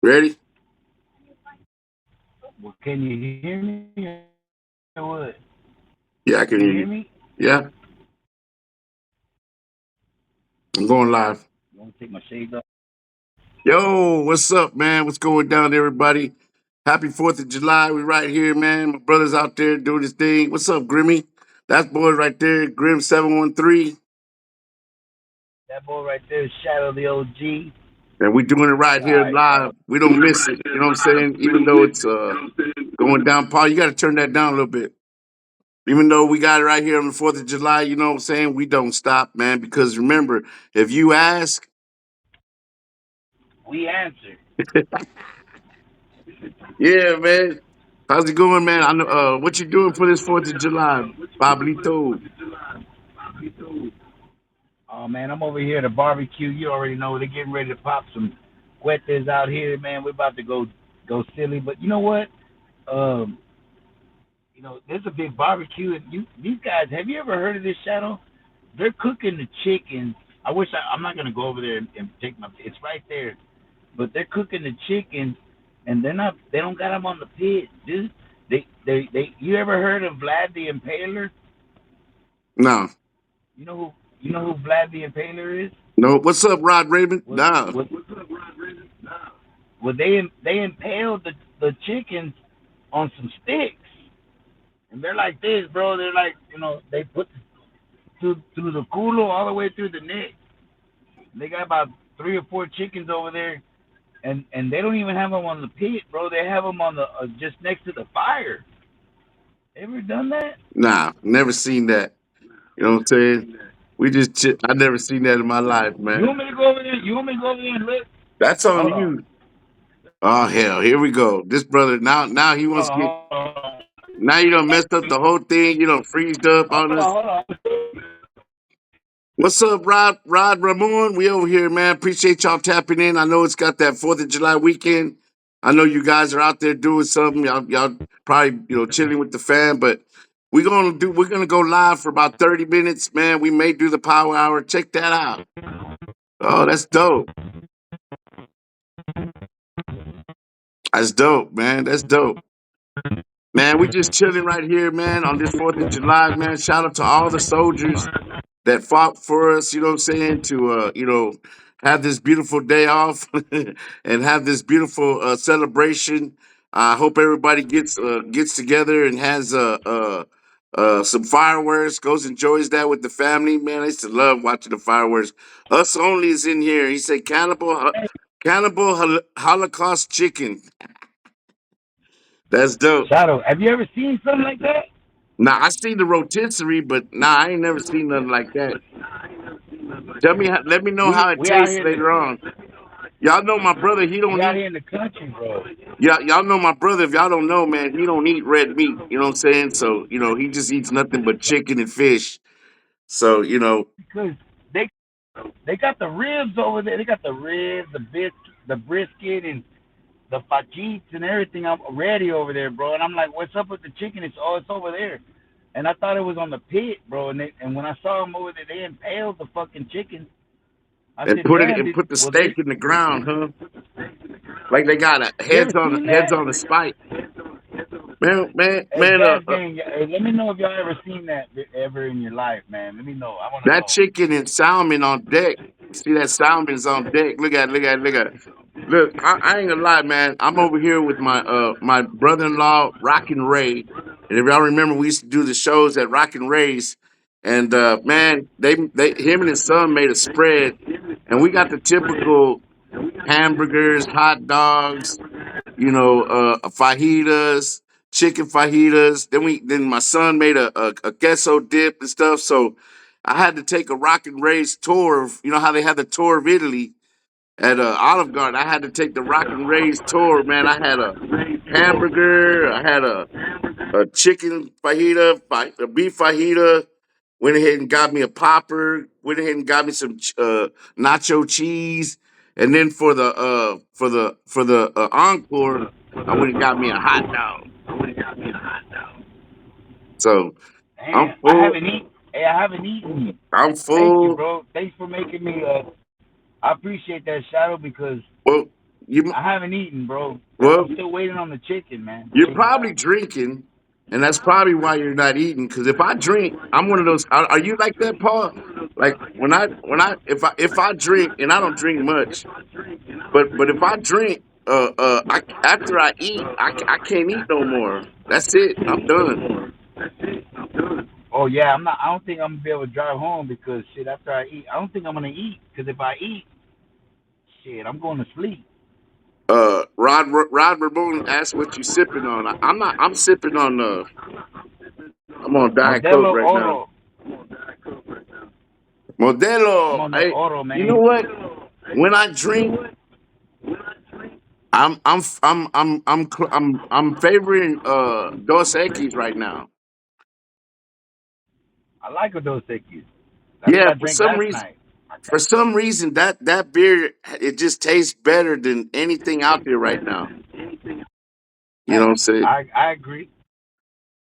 Ready? Well, can you hear me or what? Yeah, I can Can hear you hear you. me? Yeah, I'm going live. You want to take my shades off? Yo, what's up, man? What's going down, everybody? Happy 4th of July. We right here, man. My brother's out there doing his thing. What's up, Grimmy? That's boy right there, Grim713. That boy right there is Shadow the OG. And we doing it right All here right, live. bro. We don't miss it. You know what I'm saying? Even though it's going down, Paul, you got to turn that down a little bit. Even though we got it right here on the 4th of July, you know what I'm saying? We don't stop, man, because remember, if you ask, We answer. yeah, man. How's it going, man? I know what you doing for this 4th of July, Pablito. Oh, man, I'm over here at a barbecue. You already know they're getting ready to pop some cuetes out here, man. We're about to go silly. But you know what? Um, there's a big barbecue. And these guys, have you ever heard of this, Shadow? They're cooking the chickens. I'm not going to go over there and take my, it's right there. But they're cooking the chickens, and they don't got them on the pit, dude. You ever heard of Vlad the Impaler? No, You know who Vlad the Impaler is? no. What's up, Rod Raymond? What Nah, what Well, they impaled the chickens on some sticks, and they're like this, bro. They're like, they put through the culo all the way through the neck. They got about 3 or 4 chickens over there, and they don't even have them on the pit, bro. They have them on the just next to the fire. Ever done that? nah. Never seen that. You know what I'm saying? I never seen that in my life, You man. want me to go over there? You want me to go over there and look? That's on Hold on. you. Oh hell, here we go. This brother now he wants to get. Hold on. Now you done messed up the whole thing. You done freezed up on us. Hold on. What's up, Rod Ramon? We over here, man. Appreciate y'all tapping in. I know it's got that 4th of July weekend. I know you guys are out there doing something. Y'all probably, chilling with the fam, but we're gonna go live for about 30 minutes, man. We may do the power hour. Check that out. Oh, that's dope. That's dope, man. That's dope. Man, we just chilling right here, man, on this 4th of July, man. Shout out to all the soldiers that fought for us, you know what I'm saying, to have this beautiful day off and have this beautiful celebration. I hope everybody gets together and has some fireworks, goes enjoys that with the family. Man, I used to love watching the fireworks. Us only is in here. He said Holocaust chicken. That's dope. Shadow, have you ever seen something like that? Now I seen the rotisserie, but nah, I ain't never seen nothing like that. Tell me, let me know how it We out tastes here in the later on. Y'all know my brother. He don't we out eat. here in the country, bro. Y'all know my brother. If y'all don't know, man, he don't eat red meat. You know what I'm saying? So he just eats nothing but chicken and fish. So Because they got the ribs over there. They got the ribs, the brisket, and the fajitas and everything. I'm ready over there, bro. And I'm like, what's up with the chicken? It's over there. And I thought it was on the pit, bro. And when I saw them over there, they impaled the fucking chicken. I and said, put it damn, and put the well, they steak in the ground, huh? Like they got a you ever seen heads that? on the spike. Man, man, Hey, man. Gas Gang, hey, let me know if y'all ever seen that ever in your life, man. Let me know. I want to That know. chicken and salmon on deck. See that salmon is on deck. Look at. Look, I ain't gonna lie, man. I'm over here with my brother-in-law, Rockin' Ray, and if y'all remember, we used to do the shows at Rockin' Ray's, and man, they him and his son made a spread, and we got the typical hamburgers, hot dogs, fajitas, chicken fajitas. Then my son made a queso dip and stuff. So I had to take a Rock and Ray's tour. You know how they had the tour of Italy at Olive Garden. I had to take the Rock and Ray's tour. Man, I had a hamburger. I had a chicken fajita, a beef fajita. Went ahead and got me a popper. Went ahead and got me some nacho cheese. And then for the encore, I went and got me a hot dog. So I'm Damn, full. I haven't eaten. I'm Thank you, full. bro. Thanks for making me. I appreciate that, Shadow, because Well, you I haven't eaten, bro. well, I'm still waiting on the chicken, man. you're Chicken probably wings. drinking, and that's probably why you're not eating. Because if I drink, I'm one of those. Are you like that, Paul? Like if I drink, and I don't drink much, but if I drink, after I eat, I can't eat no more. That's it. I'm done. Oh yeah, I'm not. I don't think I'm gonna be able to drive home because shit. After I eat, I don't think I'm gonna eat. Because if I eat, shit, I'm going to sleep. Rod Ramon asked what you sipping on. I'm not. I'm sipping on. I'm on Diet Coke Modelo right now. Oro. I'm Modelo. on the Hey, Oro, you know man. what? When I drink, I'm favoring Dos Equis right now. I like a Dos Equis. That's what Yeah, I drank last night. for some reason that beer, it just tastes better than anything out there right now. You know what Hey, I'm saying? I agree.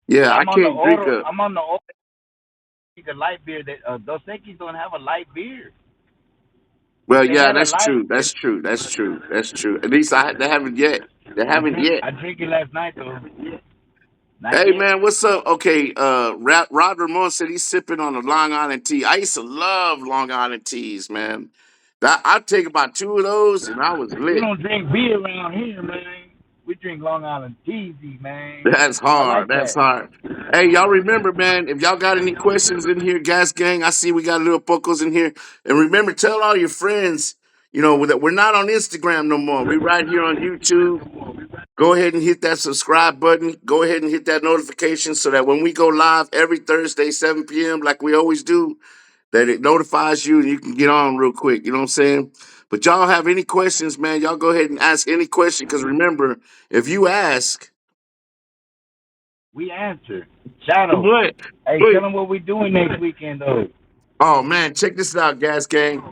Yeah, I I'm on the can't drink Oro. a. I'm on the Oro. The light beer that Dos Equis don't have a light beer. If Well, they yeah, had a that's light, true. if That's true. That's true. That's true. At least they haven't yet. They haven't yet. I drink it last night though. Not Hey yet. man, what's up? Okay, Rod Ramon said he's sipping on a Long Island tea. I used to love Long Island teas, man. I'd take about two of those and I was We lit. don't drink beer around here, man. We drink Long Island Teasy, man. That's I hard. like That's that. hard. Hey, y'all remember, man, if y'all got any questions in here, Gas Gang, I see we got little pocos in here. And remember, tell all your friends, that we're not on Instagram no more. We're right here on YouTube. Go ahead and hit that subscribe button. Go ahead and hit that notification so that when we go live every Thursday, 7 p.m., like we always do, that it notifies you and you can get on real quick. You know what I'm saying? But y'all have any questions, man, y'all go ahead and ask any question. Because remember, if you ask, We answer. Shadow. what? Hey, tell Wait. them what we doing next weekend though. Oh, man, check this out, Gas Gang.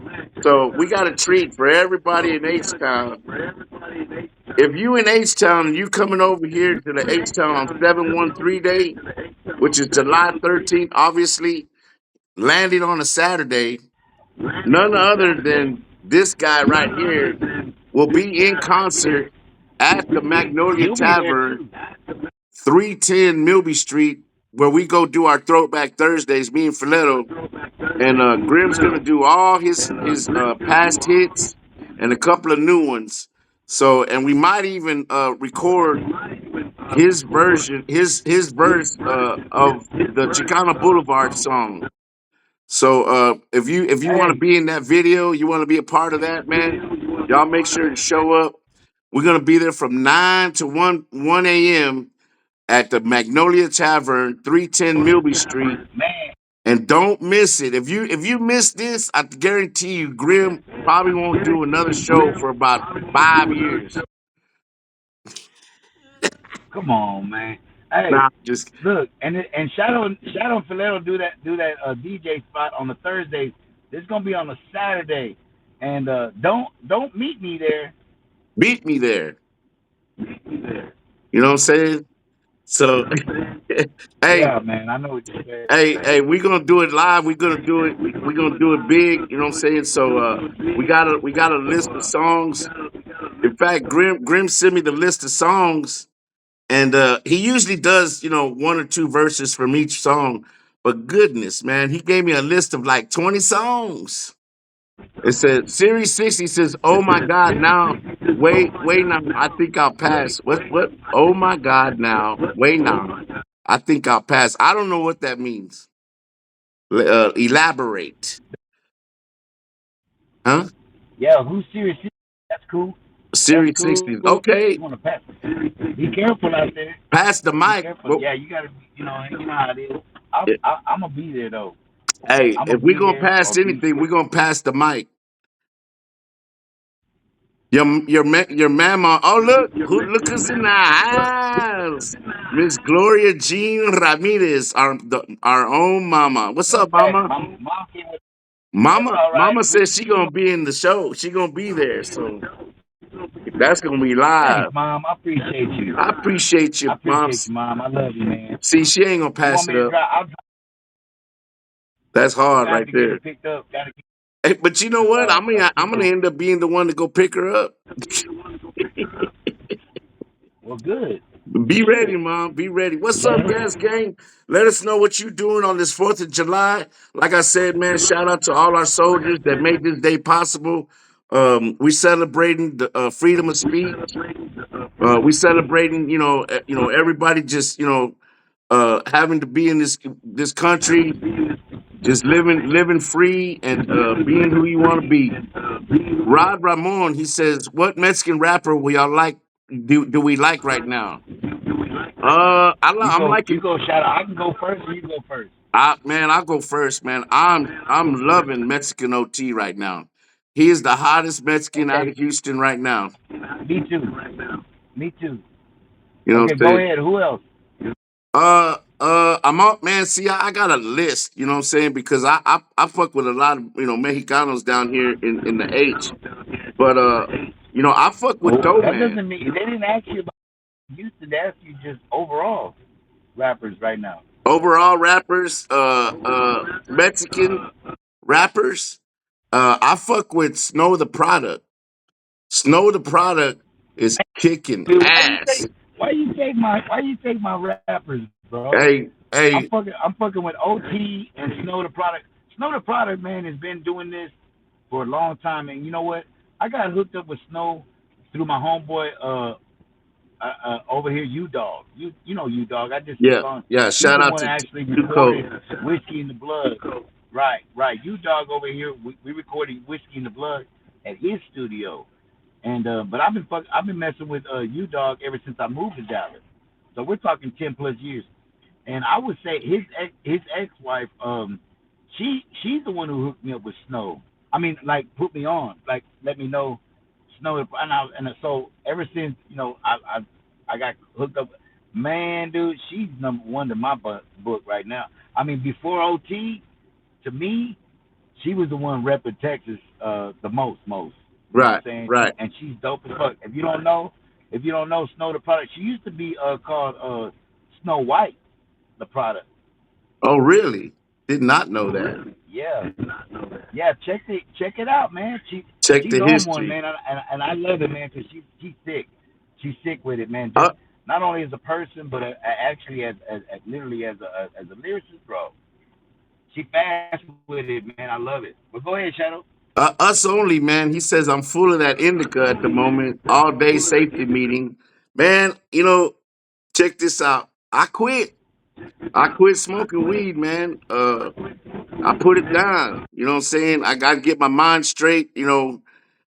So we got a treat for everybody in H-Town. If you in H-Town and you coming over here to the H-Town on 713 day, which is July 13th, obviously, landing on a Saturday, none other than this guy right here will be in concert at the Magnolia You'll be there Tavern, too. 310 Milby Street, where we go do our Throwback Thursdays, me and Filetto. And Grim's gonna do all his past hits and a couple of new ones. So, and we might even record his version, his verse of the Chicana Boulevard song. So if you want to Hey, be in that video, you want to be a part of that, man, y'all make sure to show up. We're gonna be there from 9 to 1 a.m. at the Magnolia Tavern, 310 Milby Street. man, And don't miss it. If you miss this, I guarantee you Grim probably won't do another show for about 5 years. come on, man. Hey, Nah, just look, and Shadow and Filero do that DJ spot on the Thursdays. This is gonna be on a Saturday, and don't meet me there. beat me there. You know what I'm saying? So hey, Yeah, man, I know what you said. hey, we're gonna do it live. We're gonna do it. We're gonna do it big. You know what I'm saying? So we got a list of songs. In fact, Grim sent me the list of songs, and he usually does one or two verses from each song. But goodness, man, he gave me a list of like 20 songs. It said Series 60 says, "Oh my God, now wait now, I think I'll pass." What? Oh my God, now wait now, I think I'll pass. I don't know what that means. Elaborate, huh? Yeah, who's serious? That's cool. That's Series cool. 60. You Okay, want to pass? Be careful out there. pass the Be mic. careful. Well, Yeah, you gotta. You know how it is. eh, I'm gonna be there though. hey, I'm if gonna we're be gonna there or pass be anything, with. we're gonna pass the mic. Your mama. Oh look who's in the house. Miss Gloria Jean Ramirez, our own mama. What's Who's up, that? mama? Mom came with. That's Mama, all right. mama says she gonna be in the show. She gonna be there, so that's gonna be Thanks, live. mom. I appreciate you. I appreciate I you, appreciate moms. you, mom. I love you, man. See, she ain't gonna You pass want it me to up. drive? That's I'm hard gonna have right to get her there. picked up. Gotta get. Hey, but you know what? I'm gonna People. end up being the one to go pick her up. Well, good. You Be ready, should. mom. Be ready. What's up, Gas Man. Gang? Let us know what you doing on this 4th of July. Like I said, man, shout out to all our soldiers that made this day possible. We celebrating the freedom of speech. We celebrating, everybody just, having to be in this country, just living free and being who you want to be. Rod Ramon, he says, "What Mexican rapper will y'all like? Do we like right now?" I'm You liking. go shout out. I can go first or you go first. Man, I'll go first, man. I'm loving Mexican OT right now. He is the hottest Mexican out Okay. of Houston right now. Me too. Me too. You know what Okay, I'm go saying? ahead. Who else? I'm out, man. See, I got a list. You know what I'm saying? Because I fuck with a lot of Mexicanos down here in the H. But I fuck Oh, with Doe that Man. doesn't mean they didn't ask you about Houston. They asked you just overall rappers right now. Overall rappers, Mexican rappers. I fuck with Snow the Product. Snow the Product is kicking Dude, ass. why you take my rappers, bro? Hey, hey, I'm fucking with OT and Snow the Product. Snow the Product, man, has been doing this for a long time, and you know what? I got hooked up with Snow through my homeboy over here, U Dog. You know U Dog. I just speak yeah, on. yeah. He's Shout the out one to that actually Two Coat. recorded Whiskey in the Blood. Right, right. U Dog over here. We recorded Whiskey in the Blood at his studio. And but I've been messing with U Dog ever since I moved to Dallas. So we're talking 10+ years. And I would say his ex wife, she's the one who hooked me up with Snow. I mean, like put me on, like let me know Snow. And so ever since I got hooked up, man, dude, she's number one to my book right now. I mean, before OT, to me, she was the one repping Texas the most. You know what I'm Right, saying? right. And she's dope as fuck. If you don't know Snow the product, she used to be called Snow White the product. Oh, really? Did not know that. Yeah, yeah. Check it out, man. Check She's the on one, history. man, and I love it, man, because she's sick. She's sick with it, man. Just Uh, not only as a person, but actually as literally as a lyricist, bro. She fast with it, man. I love it. But go ahead, Shadow. us only, man. He says I'm full of that indica at the moment. All day safety meeting, man. Check this out. I quit. I quit smoking weed, man. I put it down. You know what I'm saying? I got to get my mind straight.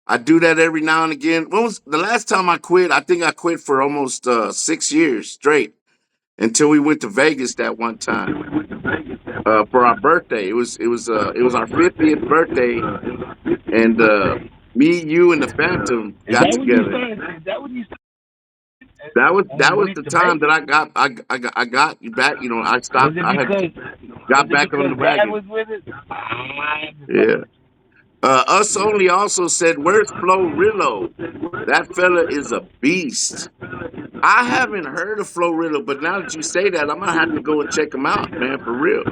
I do that every now and again. When was the last time I quit? I think I quit for almost 6 years straight until we went to Vegas that one time for our birthday. It was our 50th birthday, and me, you, and the Phantom got together. Is that when you That was when we that was went the to time that Vegas? I got you back. I Was stopped. it I had because got back on the Dad wagon. was with us? I'm just fucking Yeah. with Us only also said, "Where's Flo Rillo? That fella is a beast." I haven't heard of Flo Rillo, but now that you say that, I'm gonna have to go and check him out, man, for real.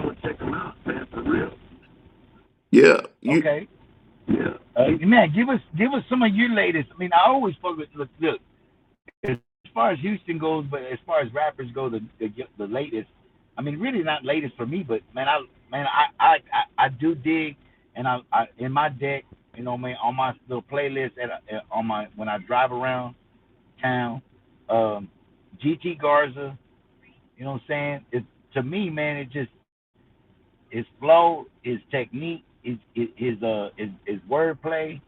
Yeah, you. you. Okay. Man, give us some of your latest. I mean, I always fuck with look as far as Houston goes, but as far as rappers go, the latest. I mean, really not latest for me, but I do dig, and I in my deck, man, on my little playlist on my when I drive around town, um, GT Garza. You know what I'm saying? To me, man, it just his flow, his technique, his wordplay.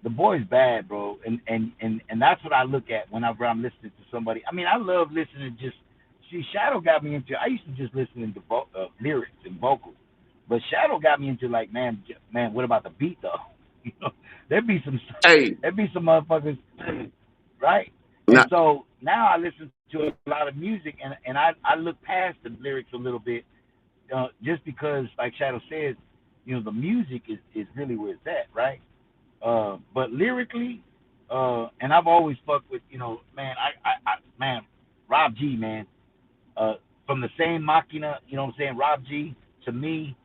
The boy's bad, bro, and that's what I look at whenever I'm listening to somebody. I mean, I love listening to just see Shadow got me into. I used to just listening to lyrics and vocals, but Shadow got me into like, man, what about the beat though? You know, there'd be some Hey, there'd be some motherfuckers, right? And now, so now I listen to a lot of music, and I look past the lyrics a little bit, just because, like Shadow says, the music is really where it's at, right? But lyrically, and I've always fucked with, man, man, Rob G, man, from the same Machina, you know what I'm saying? Rob G, to me,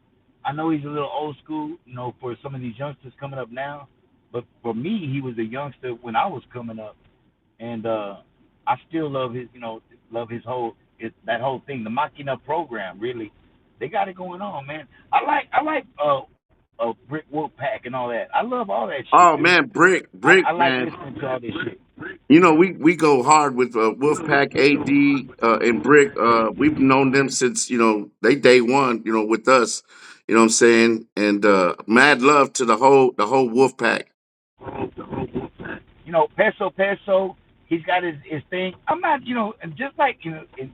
I know he's a little old school, for some of these youngsters coming up now, but for me, he was a youngster when I was coming up, and I still love that whole thing, the Machina program. Really, they got it going on, man. I like Brick Wolfpack and all that. I love all that shit, Oh dude. man, Brick, I Brick, like man. listening to all this shit. You know, we go hard with Wolfpack, AD, and Brick. We've known them since they day one. With us. You know what I'm saying? And mad love to the whole Wolfpack. Peso Peso, he's got his thing. I'm not, and just like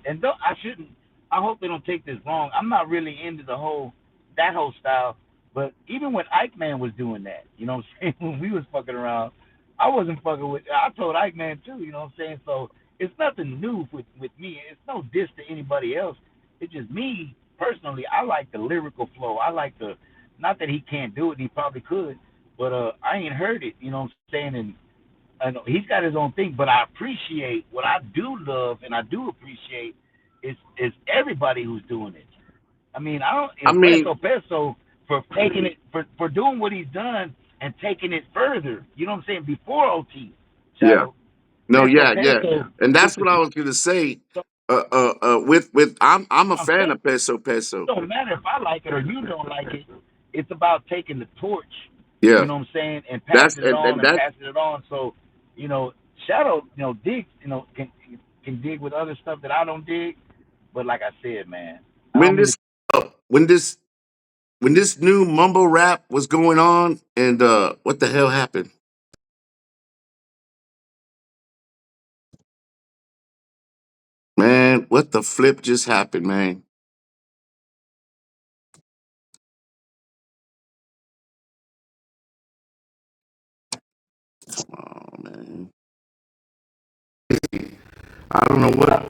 and don't, I shouldn't. I hope they don't take this wrong. I'm not really into that whole style. But even when Ike Man was doing that, what I'm saying, when we was fucking around, I wasn't fucking with. I told Ike Man too, what I'm saying. So it's nothing new with me. It's no diss to anybody else. It's just me personally. I like the lyrical flow. I like the, not that he can't do it. And he probably could, but I ain't heard it. You know what I'm saying? And I know he's got his own thing, but I appreciate what I do love and I do appreciate is everybody who's doing it. I mean, I don't, I mean, Peso Peso for taking it for doing what he's done and taking it further. You know what I'm saying? Before OT yeah, Shadow, no, Peso yeah, Peso and took that's the what I was gonna say. With I'm a I'm fan saying of Peso it Peso. don't matter if I like it or you don't like it. It's about taking the torch, Yeah, you know what I'm saying, and that's passing it on and and that. passing it on. So, Shadow, digs, can dig with other stuff that I don't dig. But like I said, man, I when don't mean to. this uh, when this when this new mumble rap was going on, and what the hell happened? Man, what the flip just happened, man? Oh man, I don't know what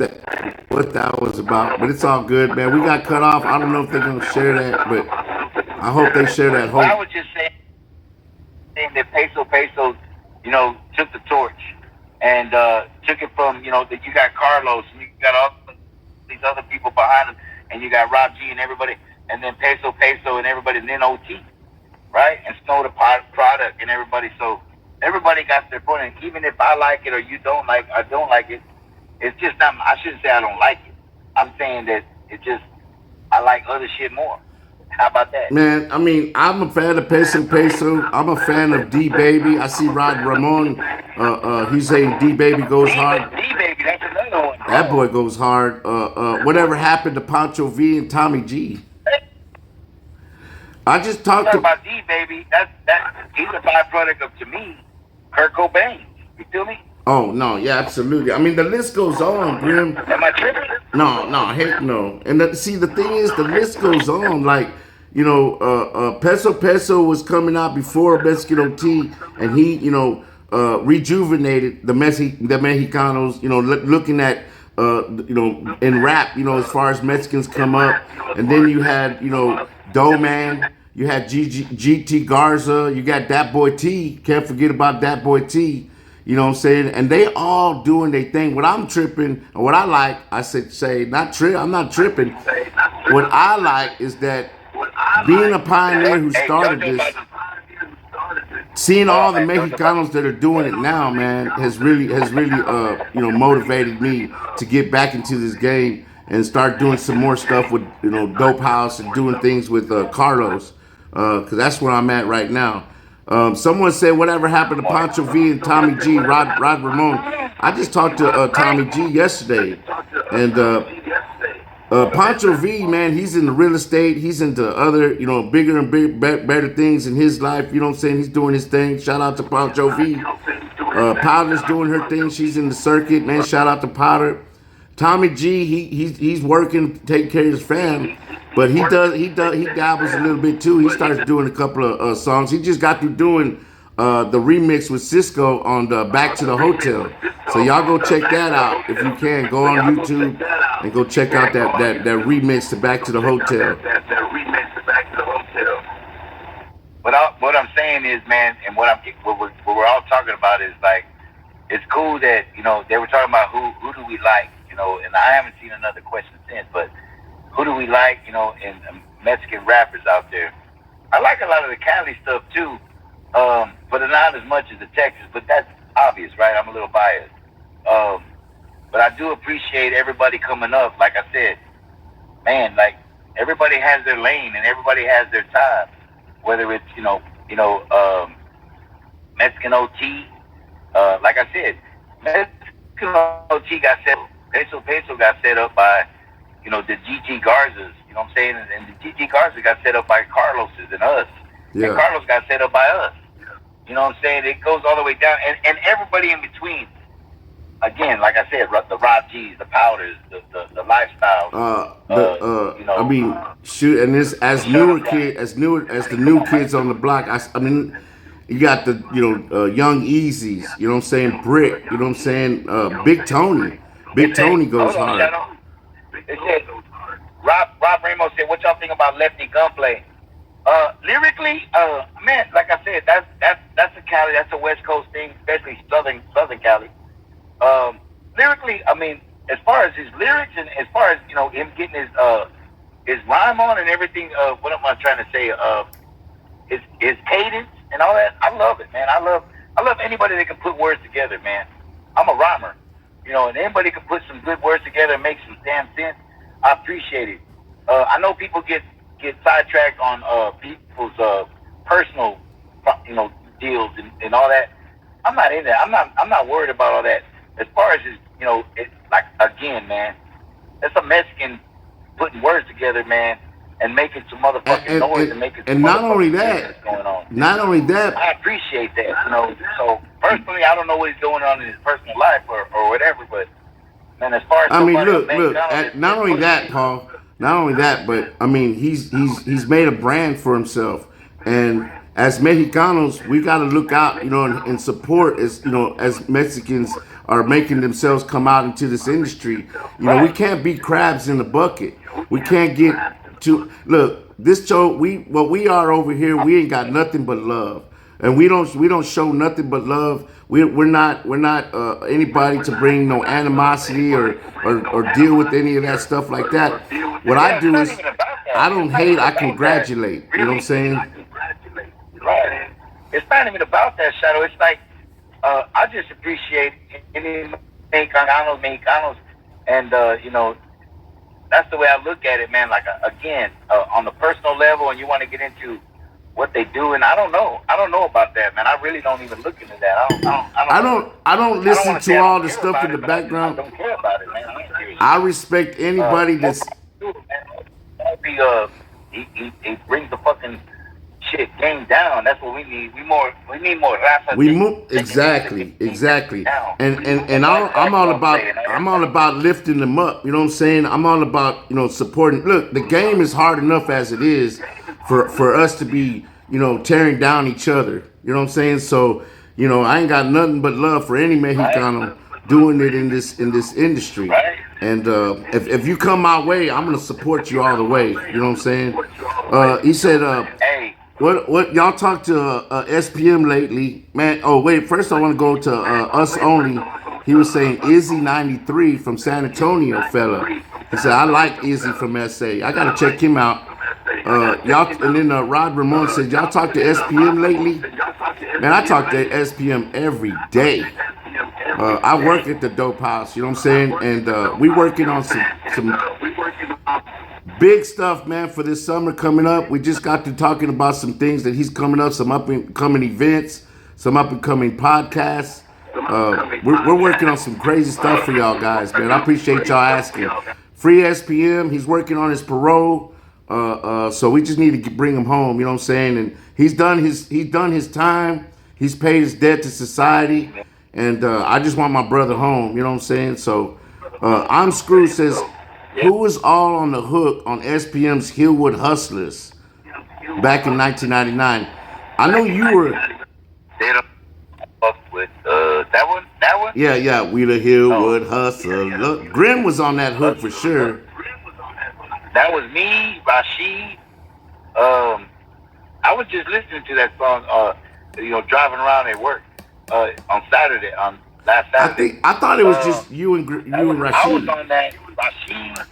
that was about, but it's all good, man. We got cut off. I don't know if they're gonna share that, but I hope they share that Well, I whole. was just saying that Peso Peso, took the torch and took it from, that you got Carlos and you got all these other people behind him, and you got Rob G and everybody, and then Peso Peso and everybody, and then OT, right? And Snow the product and everybody. So everybody got their point. And even if I like it or you don't I don't like it. It's just not. I shouldn't say I don't like it. I'm saying that it just I like other shit more. How about that? Man, I mean, I'm a fan of Peso Peso. I'm a fan of D Baby. I see Rod Ramon. He's saying D Baby goes hard. D baby, that's another one. That Oh, boy goes hard. Whatever happened to Pancho V and Tommy G? I just you talked talk to. about D baby. That he's a byproduct of, to me, Kurt Cobain. You feel me? Oh no, yeah, absolutely. I mean, the list goes on, Grim. Am I tripping? No, no, heck no. And see, the thing is, the list goes on. Like, Peso Peso was coming out before Mexican OT, and he, rejuvenated the Mexicanos. Looking at, in rap, as far as Mexicans come up, and then you had, Doughman, you had GT Garza, you got Dat Boy T. Can't forget about Dat Boy T. You know what I'm saying? And they all doing their thing. What I'm tripping, and what I like, I said, say, not trip. I'm not tripping. What I like is that being a pioneer who Hey, started Jojo about this, to. seeing Hold all on, the man. Jojo about Mexicanos that are doing it now, man, has really motivated me to get back into this game and start doing some more stuff with Dope House and doing things with Carlos, because that's where I'm at right now. Someone said whatever happened to Pancho V and Tommy G, Rod Ramon. I just talked to Tommy G yesterday, and Pancho V, man, he's in the real estate. He's into other, bigger and better things in his life. You know what I'm saying? He's doing his thing. Shout out to Pancho V. Powder's doing her thing. She's in the circuit, man. Shout out to Powder. Tommy G, he's working, taking care of his fam, but he dabbles a little bit too. He starts doing a couple of songs. He just got through doing the remix with Cisco on the Back to the Hotel. So y'all go check that out if you can. Go on YouTube and go check out that remix to Back to the Hotel. what I'm saying is, man, and what we're all talking about is like, it's cool that they were talking about who do we like, and I haven't seen another question since, but who do we like, and Mexican rappers out there. I like a lot of the Cali stuff too, but not as much as the Texas. But that's obvious, right? I'm a little biased. Um, but I do appreciate everybody coming up. Like I said, man, like everybody has their lane and everybody has their time. Whether it's Mexican OT, like I said, Mexican OT got set. Peso got set up by the GT Garzas. You know what I'm saying? And the GT Garza got set up by Carlos's and us. And Yeah. Carlos got set up by us. You know what I'm saying? It goes all the way down, and everybody in between. Again, like I said, the Rob G's, the Powders, the lifestyle. I mean, shoot, and this as newer kid, as the new kids on the block. I mean, you got the young Easies. You know what I'm saying? Brick. You know what I'm saying? Big Tony. Big It said, Tony goes hold on, hard. Shadow. It said, Rob Ramos said, "What y'all think about Lefty Gunplay?" Lyrically, man, like I said, that's a Cali, that's a West Coast thing, especially Southern Cali. Lyrically, I mean, as far as his lyrics and as far as him getting his rhyme on and everything. What am I trying to say? His cadence and all that. I love it, man. I love anybody that can put words together, man. I'm a rhymer, and anybody can put some good words together and make some damn sense. I appreciate it. I know people get sidetracked on people's personal, deals and all that. I'm not in that. I'm not worried about all that. As far as his, it's like again, man, that's a Mexican putting words together, man, and making some motherfucking noise and making some not only business that, going on. not only that, I appreciate that, So personally, I don't know what he's going on in his personal life or whatever, but man, as far as I mean, somebody look, not only that, pushing, Paul, not only that, but I mean, he's made a brand for himself, and as Mexicanos, we got to look out, and support as Mexicans are making themselves come out into this industry. We right? can't be crabs in the bucket. We can't get to look this show. What we are over here, we ain't got nothing but love, and we don't show nothing but love. We're not anybody to bring no animosity or deal with any of that stuff like that. What I Yeah, it's do not is even about that. I It's don't not hate, even I about that. congratulate. You know what I'm Really, saying? right? It's not even about that, Shadow. It's like I just appreciate any Mexicanos, and that's the way I look at it, man. Like again, on the personal level, and you want to get into what they do, and I don't know about that, man. I really don't even look into that. I don't I don't listen want to say to I all don't the care stuff about in the it, but I background. don't care about it, man. I ain't serious. I respect anybody that's Maybe he brings the fucking shit game down. That's what we need. We need more Rafa we move taking exactly, down. and Like I'm that, you all know what I'm about saying? lifting them up. You know what I'm saying? I'm all about supporting. Look, the game is hard enough as it is for us to be tearing down each other. You know what I'm saying? So I ain't got nothing but love for any Right? Mexicano doing it in this industry. Right? And if you come my way, I'm gonna support you all the way. You know what I'm saying? He said, Hey, what y'all talked to SPM lately, man? Oh wait, first I want to go to Us Only. He was saying Izzy 93 from San Antonio, fella. He said I like Izzy from SA. I gotta check him out. Y'all, and then Rod Ramon said y'all talked to SPM lately. Man, I talk to SPM every day. I work at the Dope House. You know what I'm saying? And we working on some big stuff, man, for this summer coming up. We just got to talking about some things that he's coming up, some up and coming events, some up and coming podcasts. We're working on some crazy stuff for y'all guys, man. I appreciate y'all asking. Free SPM, he's working on his parole. So we just need to bring him home. You know what I'm saying? And he's done his time. He's paid his debt to society, and I just want my brother home. You know what I'm saying? So I'm Screwed says, who was all on the hook on SPM's Hillwood Hustlers back in 1999? I know you were. they don't fuck with that one. That one? Yeah, we the No. Hillwood Hustler. Grim was on that hook for sure. That was me, Rashid. I was just listening to that song, driving around at work on Saturday, on last Saturday. I thought it was just Um, you and I was Rashid. on that Rashid,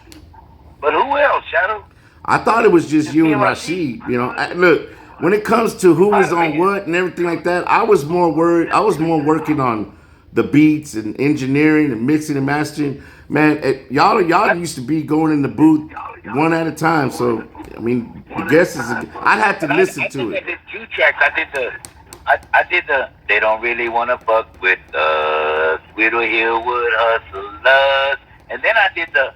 but who else, Shadow? I thought it was just Just you me and and Rashid. Rashid. Look, when it comes to who was on what and everything like that, I was more worried. I was more working on the beats and engineering and mixing and mastering. Man, y'all used to be going in the booth one at a time. So I mean, the guess is I'd have to And I listen think to I it. did two tracks. I did the they don't really wanna fuck with us, Widow Hillwood hustlers, and then I did the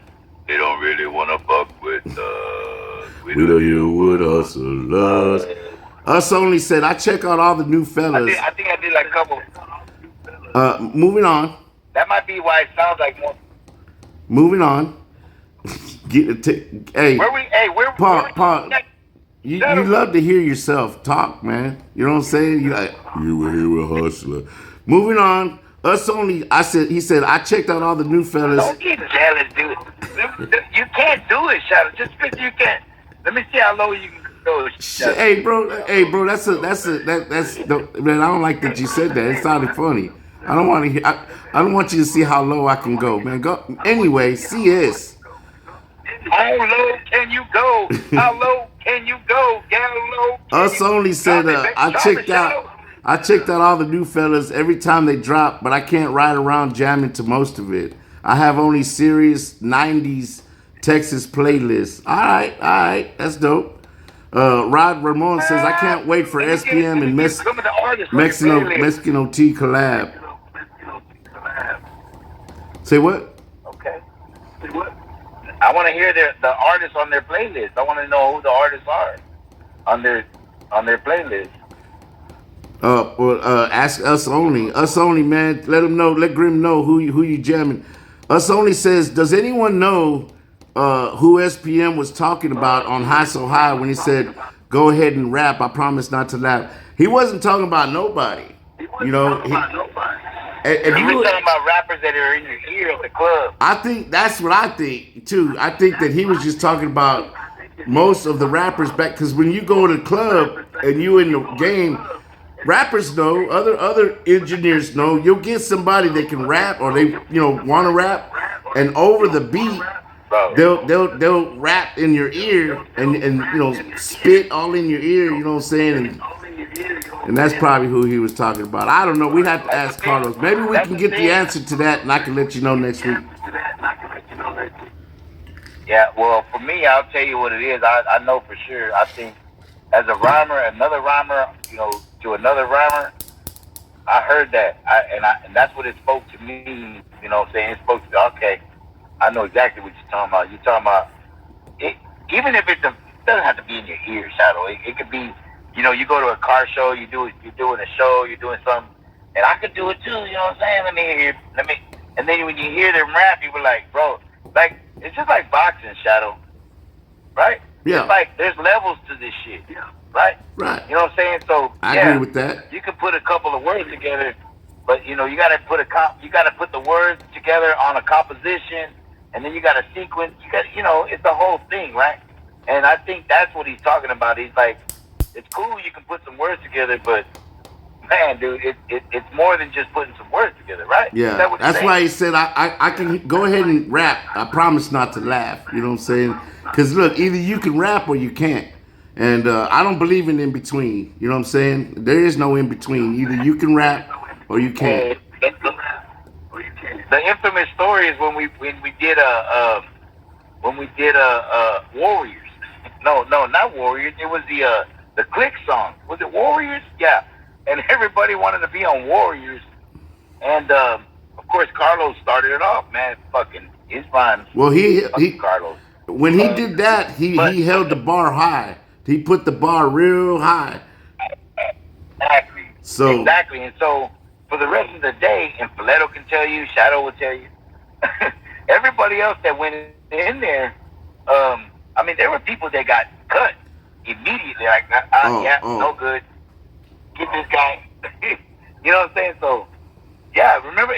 they don't really wanna fuck with us, We Widow know you would Hillwood hustle us. hustlers. Us only said I check out all the new fellas. I think I did like a couple. Moving on. That might be why it sounds like more. Moving on. Hey, Hey, where Paul, we Paul, next? you Settle. love to hear yourself talk, man. You know what I'm saying? You like you were here with Hustler. Moving on. Us only. He said I checked out all the new fellas. Don't get jealous, dude. You can't do it, Shadow. Just because you can't. Let me see how low you can go, Shadow. Hey, bro. That's man. I don't like that you said that. It sounded funny. I don't want to hear. I don't want you to see how low I can go, man. Go anyway. CS. How low can you go? How low can you go? How low can Us you only said Drop it, Shadow. I checked out all the new fellas every time they drop, but I can't ride around jamming to most of it. I have only serious '90s Texas playlists. All right, that's dope. Rod Ramon says I can't wait for SPM Let me and get some of the artists on your playlist. Mexican OT collab. Say what? Okay. I want to hear the artists on their playlist. I want to know who the artists are on their playlist. Ask us only. Us only, man. Let them know. Let Grim know who you jamming. Us only says, does anyone know who SPM was talking about on High So High when he said, "Go ahead and rap. I promise not to laugh." He wasn't talking about nobody. You know. If He was you, talking about rappers that are in your ear at the club. I think that's what I think too. I think that he was just talking about most of the rappers back because when you go to the club and you in the game, rappers know, other engineers know. You'll get somebody that can rap or they want to rap, and over the beat, Bro. they'll rap in your ear and spit all in your ear. You know what I'm saying? And that's probably who he was talking about. I don't know. We'd have to ask Carlos. Maybe we can get the answer to that, and I can let you know next week. Yeah, well, for me, I'll tell you what it is. I know for sure. I think as a rhymer, another rhymer, to another rhymer, I heard that, and that's what it spoke to me. You know what I'm saying? It spoke to, okay, I know exactly what you're talking about. You're talking about it, even if it doesn't have to be in your ear, Shadow. It could be, you go to a car show, you're doing a show, you're doing something, and I could do it too. You know what I'm saying? And then when you hear them rap, you were like, bro, like it's just like boxing, Shadow, right? Yeah. It's like there's levels to this shit, right? Right. You know what I'm saying? So I agree with that. You can put a couple of words together, but you gotta put the words together on a composition, and then you gotta sequence. It's the whole thing, right? And I think that's what he's talking about. He's like, it's cool you can put some words together, but man, dude, it's more than just putting some words together, right? Yeah, that's why he said I can go ahead and rap. I promise not to laugh. You know what I'm saying? Because look, either you can rap or you can't. And I don't believe in between. You know what I'm saying? There is no in between. Either you can rap or you can't. The infamous story is when we did Warriors. No, not Warriors. It was the Click song. Was it Warriors? Yeah. And everybody wanted to be on Warriors. And of course, Carlos started it off, man. Fucking his rhymes. Well, he Carlos. When he did that, he held the bar high. He put the bar real high. Exactly. And so for the rest of the day, and Filetto can tell you, Shadow will tell you, everybody else that went in there, there were people that got cut immediately. Like, no good. Get this guy. You know what I'm saying? So, yeah, remember,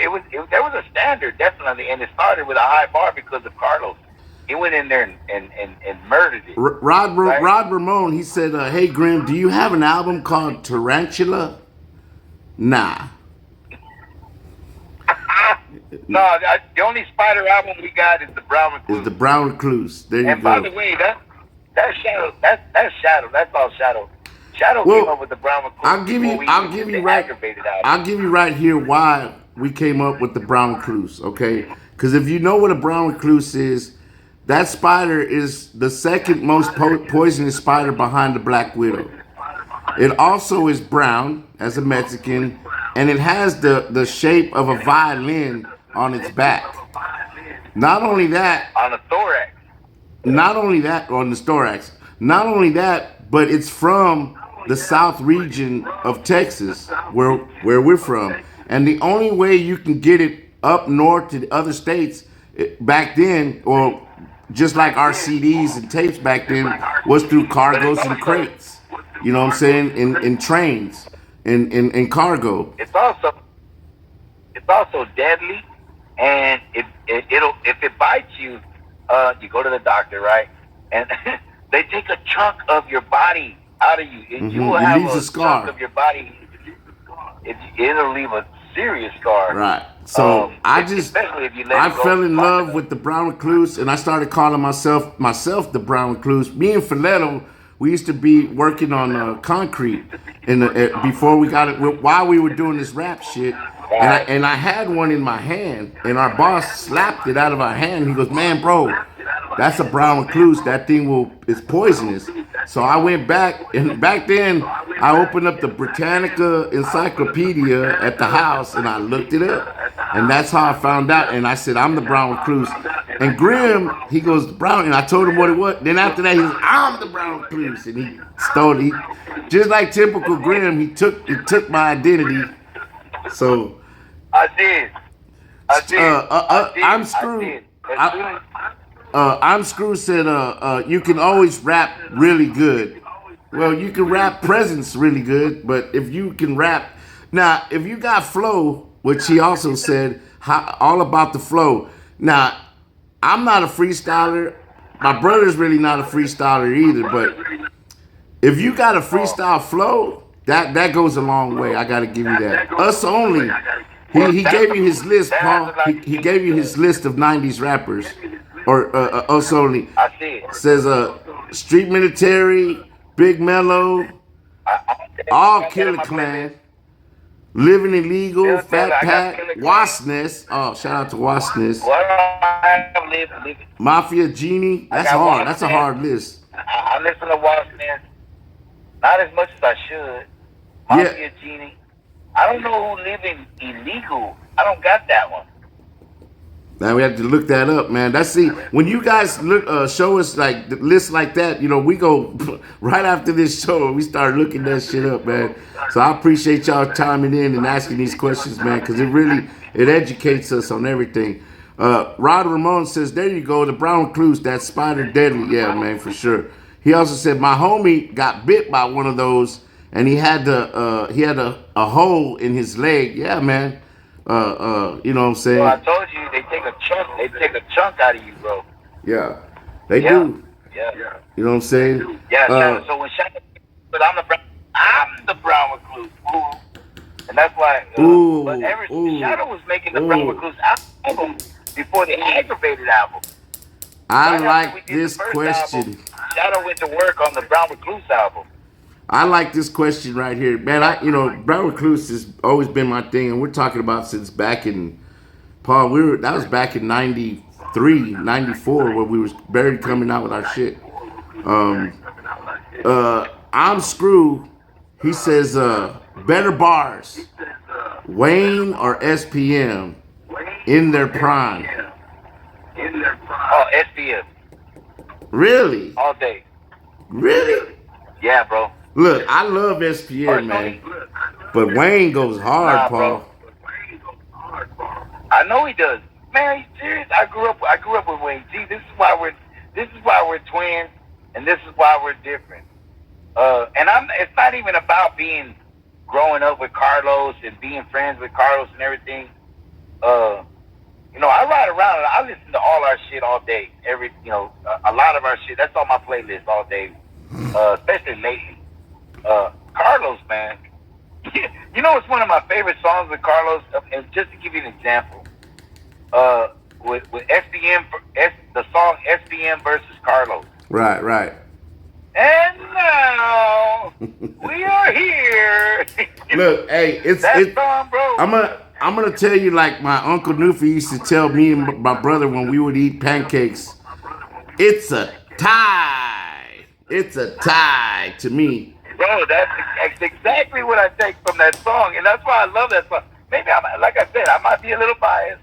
there was a standard, definitely, and it started with a high bar because of Carlos. He went in there and murdered it. Rod Ramon, he said, hey, Grim, do you have an album called Tarantula? Nah. No, the only Spider album we got is the Brown Recluse. There you go. And by the way, That's Shadow. That's Shadow. That's all Shadow. Shadow came up Well, with the Brown recluse before we I'll even give did you the right, aggravated album. I'll give you right here why we came up with the brown recluse. Okay, because if you know what a brown recluse is, that spider is the second most poisonous spider behind the black widow. It also is brown as a Mexican, and it has the shape of a violin on its back. Not only that, On the thorax. not only that on the thorax, not only that, but it's from the south region of Texas, where we're from, and the only way you can get it up north to the other states back then, or just like our CDs and tapes back then, was through But it's cargos and also crates. You know what I'm saying? In trains, in cargo. it's also it's also deadly, and it'll if it bites you, you go to the doctor, right? And they take a chunk of your body out of you, and you will It have leaves a a chunk scar. of your body. It'll leave a serious scar. Right. So Especially if you let I it go fell in long love enough. with the brown recluse, and I started calling myself the brown recluse. Me and Filetto, we used to be working on concrete before we got it while we were doing this rap shit. Right. And I had one in my hand, and our boss slapped it out of our hand. He goes, "Man, bro, that's a brown recluse. That thing is poisonous." So I went back, and back then I opened up the Britannica Encyclopedia at the house, and I looked it up, and that's how I found out. And I said, "I'm the brown recluse." And Grim, he goes, "Brown," and I told him what it was. Then after that, he goes, "I'm the brown recluse," and he stole it. Just like typical Grim, he took my identity. So I did. I did. I did. I'm I screwed. did. As soon as I'm Screw said, you can always rap really good. Well, you can rap presence really good, but if you can rap, now if you got flow, which he also said, all about the flow. Now, I'm not a freestyler. My brother's really not a freestyler either, but if you got a freestyle flow, that goes a long way. I gotta give you that. Us only. He gave you his list, that has Paul. a lot to He do with gave you his list of '90s rappers, or us only. I see it. Says Street Military, Big Mellow, all I got in Killer my playlist. Clan, Living Illegal, Bill Taylor, Fat I got Pat, Killer Clan. Wasness. Oh, shout out to Wasness. What do I have? Live. Mafia Genie. I That's got hard. That's a Washington. hard list. I listen to Washington. Not as much as I should. Yeah. Mafia Genie. I don't know who living illegal. I don't got that one. Now we have to look that up, man. That's see when you guys look show us like the lists like that. You know, we go right after this show and we start looking that shit up, man. So I appreciate y'all chiming in and asking these questions, man, because it educates us on everything. Rod Ramon says, "There you go, the brown recluse, that spider deadly." Yeah, man, for sure. He also said my homie got bit by one of those, and he had a hole in his leg. Yeah, man. You know what I'm So I saying? told you they take a chunk. They take a chunk out of you, bro. Yeah, they Yeah. do. Yeah. You know what I'm saying? Yeah. So when Shaq, but I'm the brown recluse. Ooh. And that's why. But Shadow was making the brown recluse album before the aggravated album. I Right after we like did the this first question. album, Shadow went to work on the Brown Recluse album. I like this question right here, man. Brown Recluse has always been my thing, and we're talking about since back in Paul. That was back in '93, '94, where we was barely coming out with our shit. I'm Screw. He says, better bars, Wayne or SPM in their prime. Oh, SPM Really? all day. Really? Yeah, bro. Look, I love SPM, man, but Wayne goes hard, Nah, bro. Paul. I know he does. Man, are you serious? I grew up with Wayne G. This is why we're twins, and this is why we're different. And it's not even about growing up with Carlos and being friends with Carlos and everything. I ride around and I listen to all our shit all day. A lot of our shit. That's on my playlist all day. Especially lately. Carlos, man. It's one of my favorite songs with Carlos. And just to give you an example, with SPM, the song SPM versus Carlos. Right. We are here. Look, hey, That song, bro. I'm gonna tell you like my uncle Newfie used to tell me and my brother when we would eat pancakes. It's a tie. It's a tie to me. Bro, that's exactly what I take from that song, and that's why I love that song. Maybe I'm, like I said, I might be a little biased,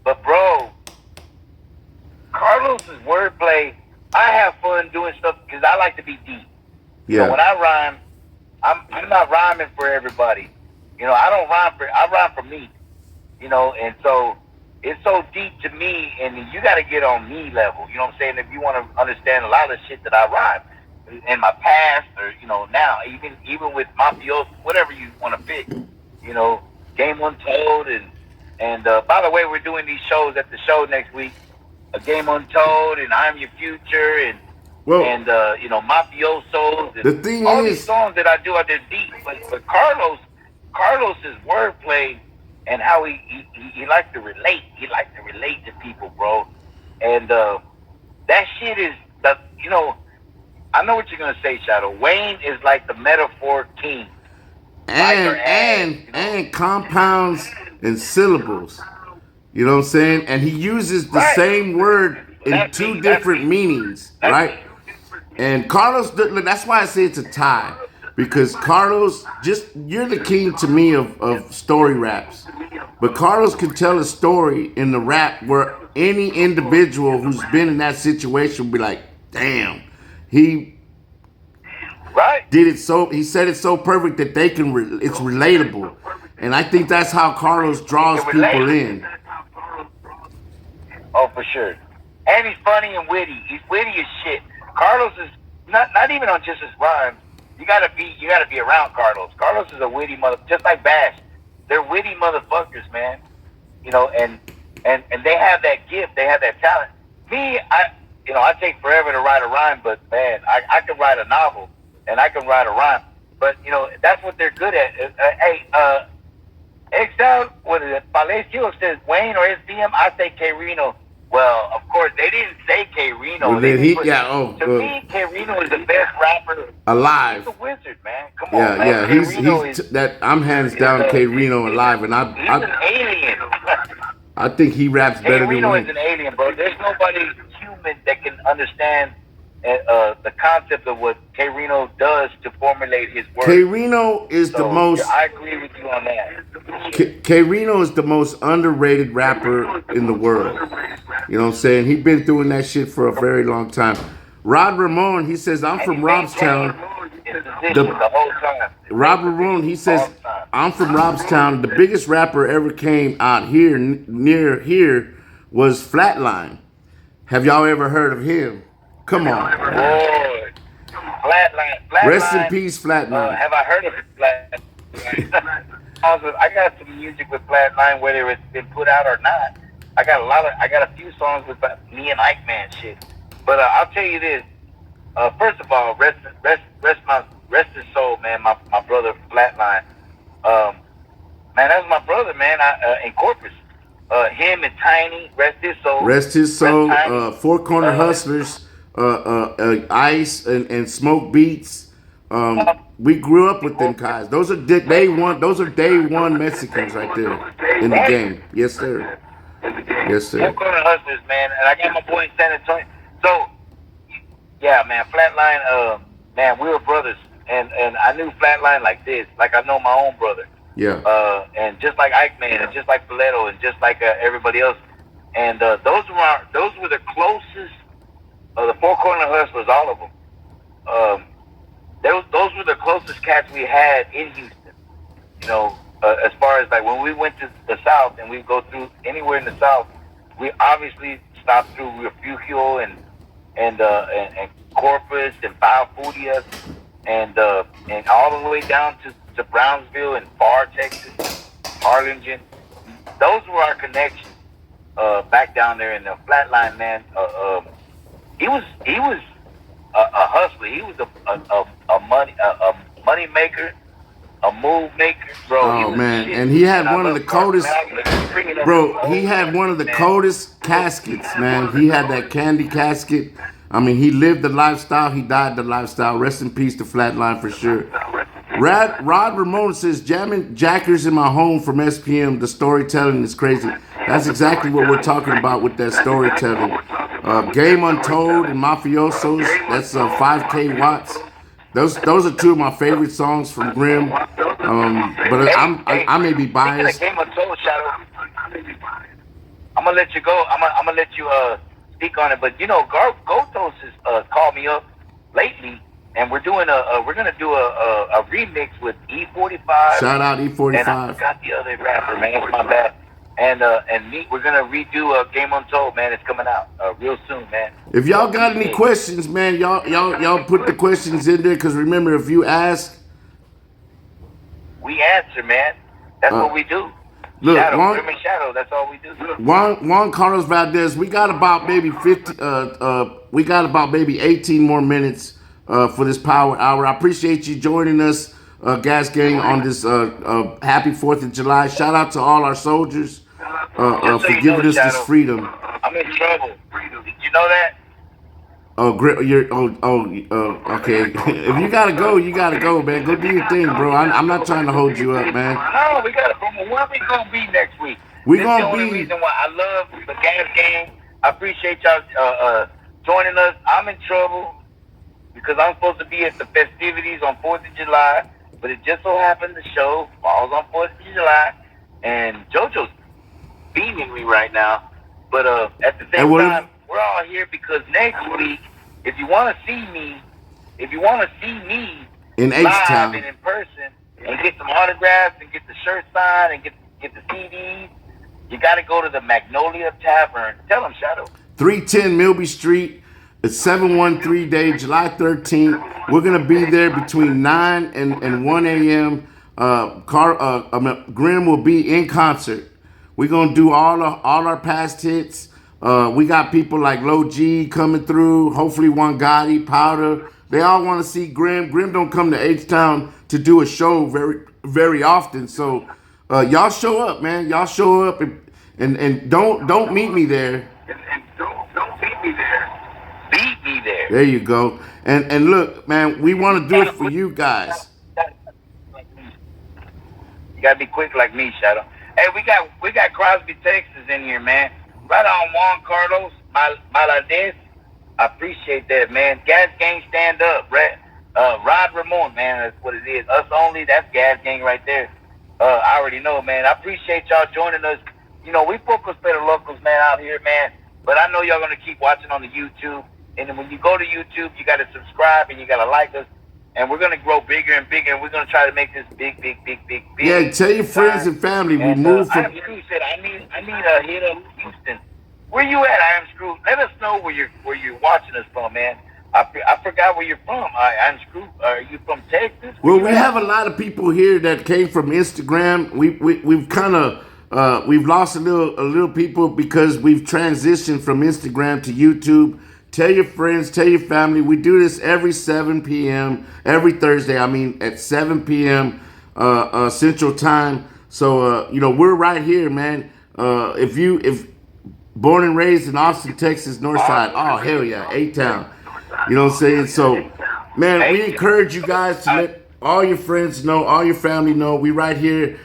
but bro, Carlos's wordplay. I have fun doing stuff because I like to be deep. You know, Yeah. when I rhyme, I'm not rhyming for everybody. You know, I don't rhyme for I rhyme for me. You know, and so it's so deep to me, and you got to get on me level. You know what I'm saying? If you want to understand a lot of the shit that I rhyme in my past, or you know now, even with Mafioso, whatever you want to pick. You know, Game Untold, and by the way, we're doing these shows at the show next week. A Game Untold, and I'm Your Future, Well, and you know, Mafiosos, and the thing all these is, songs that I do are just deep. But Carlos's wordplay and how he likes to relate. He likes to relate to people, bro. And that shit is the you know. I know what you're gonna say, Shadow. Wayne is like the metaphor king. Like or as, you know. and compounds and syllables. You know what I'm saying? And he uses the Right. same word in That's two me. That's different me. meanings, That's right? me. And Carlos, that's why I say it's a tie. Because Carlos, just you're the king to me of story raps. But Carlos can tell a story in the rap where any individual who's been in that situation will be like, damn, he Right. did it so, he said it so perfect that they can, it's relatable. And I think that's how Carlos He draws can relate. people in. Oh, for sure. And he's funny and witty. He's witty as shit. Carlos is not even on just his rhymes. You gotta be around Carlos. Carlos is a witty mother, just like Bash. They're witty motherfuckers, man. You know, and they have that gift. They have that talent. Me, I take forever to write a rhyme, but man, I can write a novel and I can write a rhyme. But you know, that's what they're good at. Hey, Excel, what is it? Palacio says Wayne or SDM. I say K Reno. Well, of course, they didn't say K Well, Reno. They then just he, put, yeah, to me, K Reno is the best rapper. He's alive. a wizard, man. Come on, Yeah, man. yeah, K Reno is that I'm hands is down a K Reno alive, and he's an alien. I think he raps K better than Reno is Wayne. an alien, bro. There's nobody human that can understand the concept of what K Reno does to formulate his K words. Reno is the So most I agree with you on that. K Reno is the most underrated rapper in the world. You know what I'm saying? He been doing that shit for a very long time. Rod Ramon, he says, I'm And he from maintained Robstown. his position The the whole time. The Rob same Ramon, he position all says, the time. I'm from Robstown. The biggest rapper ever came out here, near here, was Flatline. Have y'all ever heard of him? Come on, man. Boy, Rest in Flatline. peace, Flatline. Have I heard of Flatline? Also, I got some music with Flatline, whether it's been put out or not. I got a few songs with me and Ike Man shit. But I'll tell you this. First of all, rest his soul, man. My brother Flatline. Man, that's my brother, man. In Corpus. Him and Tiny, rest his soul. Rest his Rest soul. Tiny. Four Corner Hustlers, Ice and Smoke Beats. We grew up with them guys. Those are day one. Those are day one Mexicans right there in the game. Yes, sir. Yes, Four sir. Corner Hustlers, man. And I got my boy in San Antonio. So, yeah, man, Flatline, man, we were brothers. And I knew Flatline like this, like I know my own brother. Yeah. And just like Ike Man, and just like Filetto, and just like everybody else. And those were the closest, the Four Corner Hustlers, all of them. Those were the closest cats we had in Houston. You know, as far as like when we went to the South and we go through anywhere in the South, we obviously stopped through Refugio and Corpus and Balfudia and all the way down to Brownsville and Far, Texas, Harlingen. Those were our connections back down there in the Flatline, man. He was a hustler. He was a money maker, a move maker, bro. He Oh was man, shit. and he had I one of love the coldest. Carl. Bro, he had one of the coldest caskets, man. He had that candy casket. I mean, he lived the lifestyle. He died the lifestyle. Rest in peace to Flatline for sure. Rod Ramon says, jamming jackers in my home from SPM. The storytelling is crazy. That's exactly what we're talking about with that storytelling. Game Untold and Mafiosos. That's 5K Watts. Those are two of my favorite songs from Grimm. But I may be Speaking of biased. Game of Soul, Shadow, I'm gonna let you go. I'm gonna let you speak on it. But you know, Gotos has called me up lately, and we're gonna do a remix with E45 Shout out and I E45. forgot the other rapper, man. It's my bad. And me, we're gonna redo Game Untold, man. It's coming out real soon, man. If A y'all got any remix. questions, man, y'all put the questions in there. Cause remember, if you ask, We answer, man. That's uh, what we do. look, Shadow, Grim and Shadow. That's all we do. Juan Carlos Valdez, we got about maybe 50. We got about maybe 18 more minutes for this power hour. I appreciate you joining us, Gas Gang, on this happy 4th of July. Shout out to all our soldiers Just so for you know, giving us this Shadow, freedom. I'm in trouble. Did you know that? Oh, great! Okay. If you gotta go, you gotta go, man. Go do your thing, bro. I'm not trying to hold you up, man. No, we got to. Where we gonna be next week? We This is the gonna only be reason why I love the Gas Game. I appreciate y'all joining us. I'm in trouble because I'm supposed to be at the festivities on 4th of July, but it just so happened the show falls on 4th of July, and JoJo's beaming me right now. But at the and same what time, we're all here because next week, if you want to see me, if you want to see me in H live and Town. in person and get some autographs and get the shirt signed and get the CDs, you got to go to the Magnolia Tavern. Tell them, Shadow. 310 Milby Street. It's 713 day, July 13th. We're going to be there between 9 and 1 a.m. Grimm will be in concert. We're going to do all our past hits. We got people like Low G coming through. Hopefully, One Gotti, Powder. They all want to see Grimm. Grimm don't come to H-Town to do a show very often. So y'all show up, man. Y'all show up and don't meet me there. And don't beat me there. Beat me there. There you go. And look, man, we want to do it for you guys. You gotta be quick like me, Shadow. Hey, we got Crosby, Texas in here, man. Right on Juan Carlos Maladez. I appreciate that, man. Gas Gang stand up, right? Rod Ramon, man, that's what it is. Us only, that's Gas Gang right there. I already know, man. I appreciate y'all joining us. You know, we focus better locals, man, out here, man. But I know y'all gonna keep watching on the YouTube. And then when you go to YouTube, you gotta subscribe and you gotta like us. And we're gonna grow bigger and bigger, and we're gonna try to make this big. Yeah, tell your friends and family we And moved I from. am Screw said I need a hit up Houston. Where you at? I am Screw. Let us know where you're watching us from, man. I forgot where you're from. I'm Screw. Are you from Texas? Well, we have a lot of people here that came from Instagram. We've kind of we've lost a little people because we've transitioned from Instagram to YouTube. Tell your friends, tell your family. We do this every 7 p.m. every Thursday. I mean, at 7 p.m. Central Time. So we're right here, man. If born and raised in Austin, Texas, North Side, oh hell yeah, A-Town. You know what I'm saying? So, man, we encourage you guys to let all your friends know, all your family know. We right here.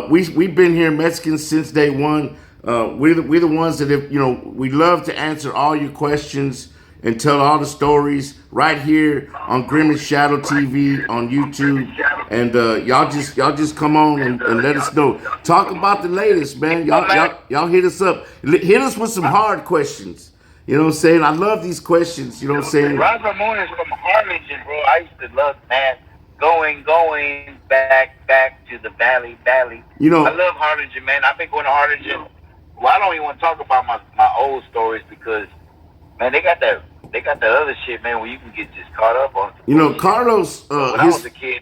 We've been here Mexicans since day one. We're the ones that have, we love to answer all your questions and tell all the stories right here on Grimm and Shadow TV on YouTube. And y'all just come on and let us know. Talk about the latest, man. Y'all hit us up. Hit us with some hard questions. You know what I'm saying? I love these questions. You know what I'm saying? Rod Ramon is from Harlingen, bro. I used to love, man, going back to the valley. You know, I love Harlingen, man. I've been going to Harlingen. Well, I don't even want to talk about my old stories because, man, they got the other shit, man, where you can get just caught up on. Carlos. When I was a kid,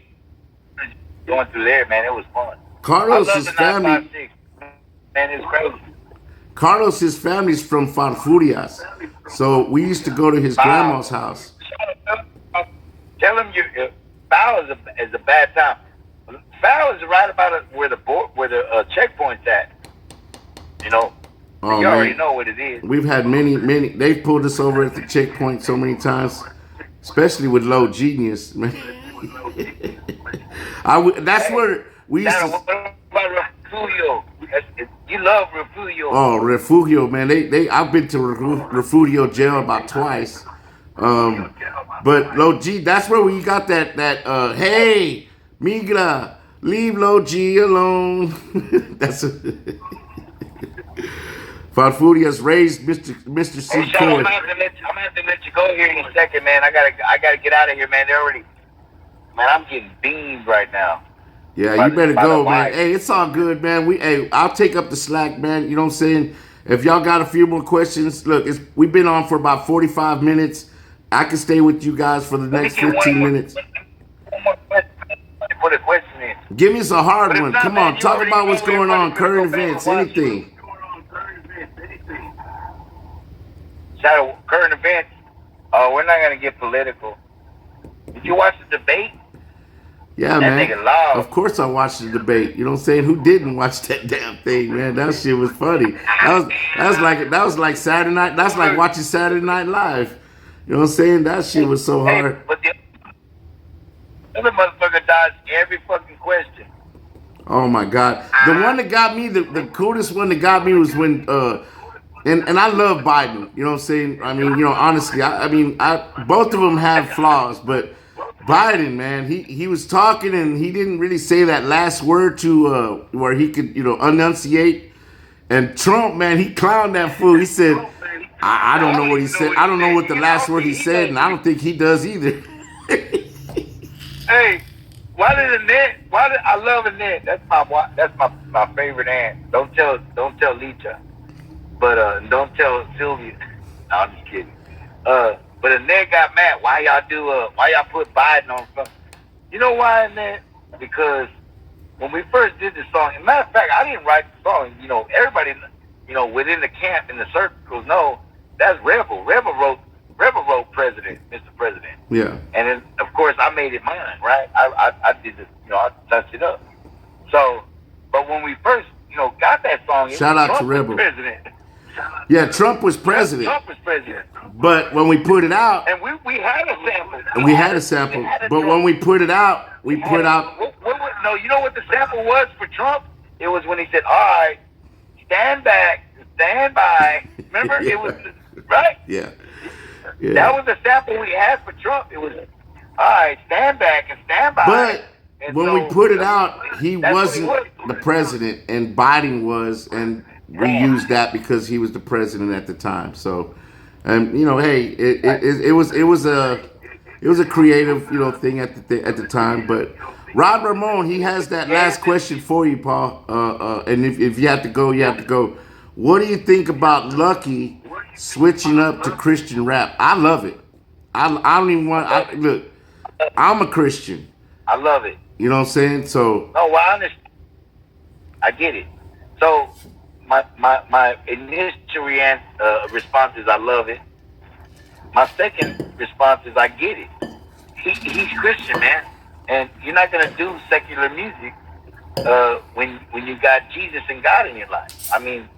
going through there, man, it was fun. Carlos, I love his the family. 956. Man, it's crazy. Carlos, his family's from Farfurias. So we used to go to his grandma's house. Tell him foul is a bad time. Foul is right about where the checkpoint's at. You know, Oh You already man, know what it is. we've had many. They've pulled us over at the checkpoint so many times, especially with Low Genius. Man, that's Hey, where we used Shadow, to. what about Refugio? You love Refugio. Oh, Refugio, man. I've been to Refugio jail about twice. Um, but Low G, that's where we got hey, Migra, leave Low G alone. That's Farfuria's raised Mr. Hey, C. Shadow, Court. I'm gonna have to let you go here in a second, man. I gotta get out of here, man. Man, I'm getting beamed right now Yeah, by you better the go, man. wife. Hey, it's all good, man. I'll take up the slack, man. You know what I'm saying? If y'all got a few more questions, look, we've been on for about 45 minutes. I can stay with you guys for the Let me next get 15 minutes. one more question. Put a question in. Give me a But hard if one. not, Come man, on, you talk already about what's know going everybody's on, gonna current go back and events, watch. anything. Shadow, current events. We're not gonna get political. Did you watch the debate? Yeah, That man. nigga loud. Of course I watched the debate. You know what I'm saying? Who didn't watch that damn thing, man? That shit was funny. That was like Saturday night. That's like watching Saturday Night Live. You know what I'm saying? That shit was so Hey, hard. but the other motherfucker dodged every fucking question. Oh my god. The one that got me, the coolest one that got me was when and I love Biden. You know what I'm saying? I mean, honestly, I both of them have flaws, but Biden, man, he was talking and he didn't really say that last word to where he could, enunciate. And Trump, man, he clowned that fool. He said, I don't I know don't what he even know said. what I he don't know said. what the I last don't word he think he said, knows. and I don't think he does either. Hey, why did Annette? I love Annette? That's my favorite aunt. Don't tell Lita, but don't tell Sylvia. No, I'm just kidding. But Annette got mad. Why y'all put Biden on something? You know why, Annette? Because when we first did the song, as a matter of fact, I didn't write the song. Everybody, within the camp in the circles know that's Rebel. Rebel wrote President, Mr. President. Yeah. And then, of course, I made it mine, right? I did this, I touched it up. So, but when we first, got that song, Shout out to Trump was Rebel. president. Yeah, Trump was president. Trump was president. But when we put it out, And we had a sample. we had a sample. But when we put it out, we put out. No, you know what the sample was for Trump? It was when he said, "All right, stand back, stand by." Remember, Yeah. it was right. Yeah. That was the sample we had for Trump. It was, "All right, stand back and stand by." But And when so, we put it out, he that's what wasn't was. the president, and Biden was, and we used that because he was the president at the time. So, and hey, it was a creative thing at the time. But Rod Ramon, he has that last question for you, Paul. And if you have to go, you have to go. What do you think about Lucky switching up to Christian rap? I love it. I don't even want. Look, I'm a Christian. I love it. You know what I'm saying? So No, well, I understand. I get it. So my initial response is I love it. My second response is I get it. He's Christian, man, and you're not gonna do secular music when you got Jesus and God in your life. I mean,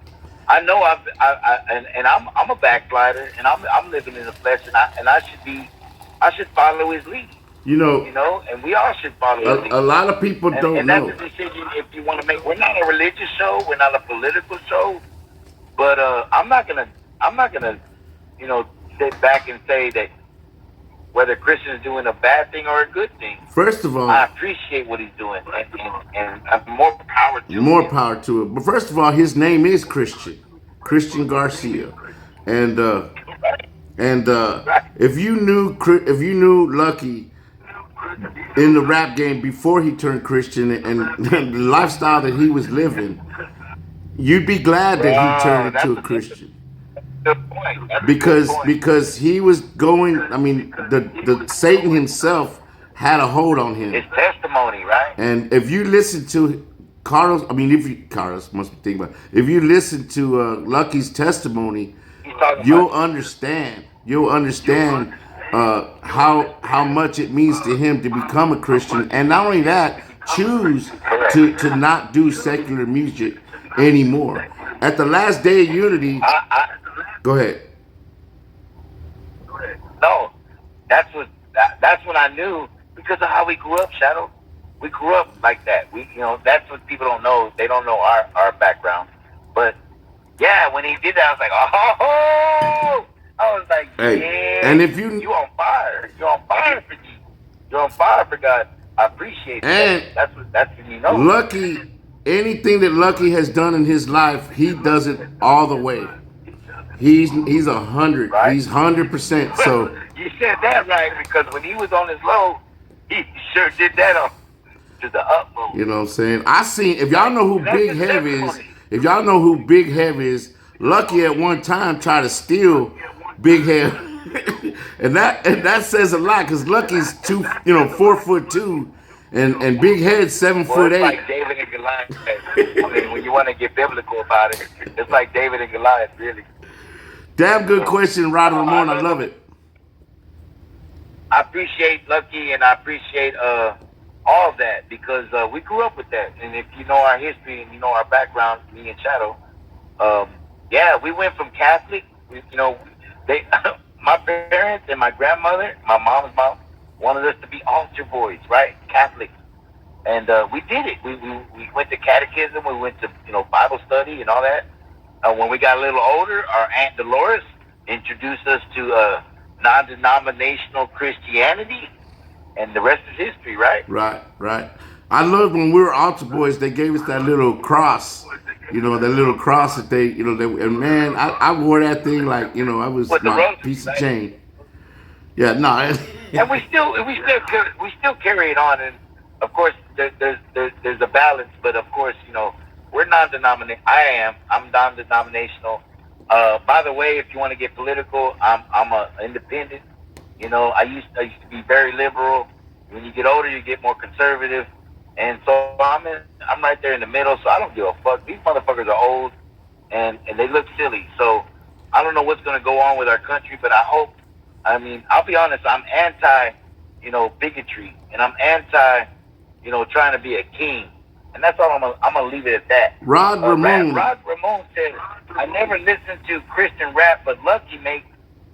I know I'm a backslider, and I'm living in the flesh, and I should follow His lead. And we all should follow His lead. a lot of people don't And that's know. a decision if you want to make. We're not a religious show. We're not a political show. But I'm not gonna, sit back and say that whether Christian is doing a bad thing or a good thing. First of all, I appreciate what he's doing, and more power to more him. power to it. But first of all, his name is Christian Garcia, and Right. if you knew Lucky in the rap game before he turned Christian and the lifestyle that he was living, you'd be glad that he turned into a Christian. Good point. That's a good because point. because he was going. I mean, the Satan himself had a hold on him. It's testimony, right? And if you listen to Carlos must be thinking about it. If you listen to Lucky's testimony, He's talking you'll about understand. You'll understand how much it means to him to become a Christian, and not only that, choose to not do secular music anymore. at the last day of Unity. Go ahead. No, that's when I knew because of how we grew up, Shadow. We grew up like that. That's what people don't know. They don't know our background. But yeah, when he did that, I was like, oh, I was like, Hey, yeah, and if you you on fire. You're on fire for Jesus. You're on fire for God. I appreciate it. and That's when you know. Lucky, anything that Lucky has done in his life, he does it all the way. He's 100. Right? He's 100%. So You said that right because when he was on his low, he sure did that on to the utmost. you know what I'm saying? I seen if y'all Right? know who And that's Big the Hev is, testimony. if y'all know who Big Hev is, Lucky at one time tried to steal Big Hev. and that says a lot because Lucky's 4'2", and Big Head's seven Well, foot it's eight. like David and Goliath. I mean, when you want to get biblical about it, it's like David and Goliath, really. Damn good So, question, Rod no, I Ramon. I love love him. it. I appreciate Lucky and I appreciate all of that because we grew up with that. And if you know our history and you know our background, me and Shadow, um, yeah, we went from Catholic. They, my parents and my grandmother, my mom's mom, wanted us to be altar boys, right? Catholics. And we did it. We went to catechism. We went to Bible study and all that. When we got a little older, our Aunt Dolores introduced us to non-denominational Christianity, and the rest is history, right? Right, right. I love when we were altar boys. They gave us that little cross, that little cross that and man, I wore that thing like I was With the my rosary, piece of right? chain. Yeah, no, And we still carry it on, and of course there's a balance, but of course we're non-denominational. I'm non-denominational. By the way, if you want to get political, I'm a independent. I used to be very liberal. When you get older, you get more conservative, and so I'm right there in the middle. So I don't give a fuck. These motherfuckers are old, and they look silly. So I don't know what's going to go on with our country, but I hope. I mean, I'll be honest. I'm anti, bigotry, and I'm anti, trying to be a king, and that's all I'm gonna leave it at that. Rod Ramon. Rod Ramon said, "I never listened to Christian rap, but Lucky makes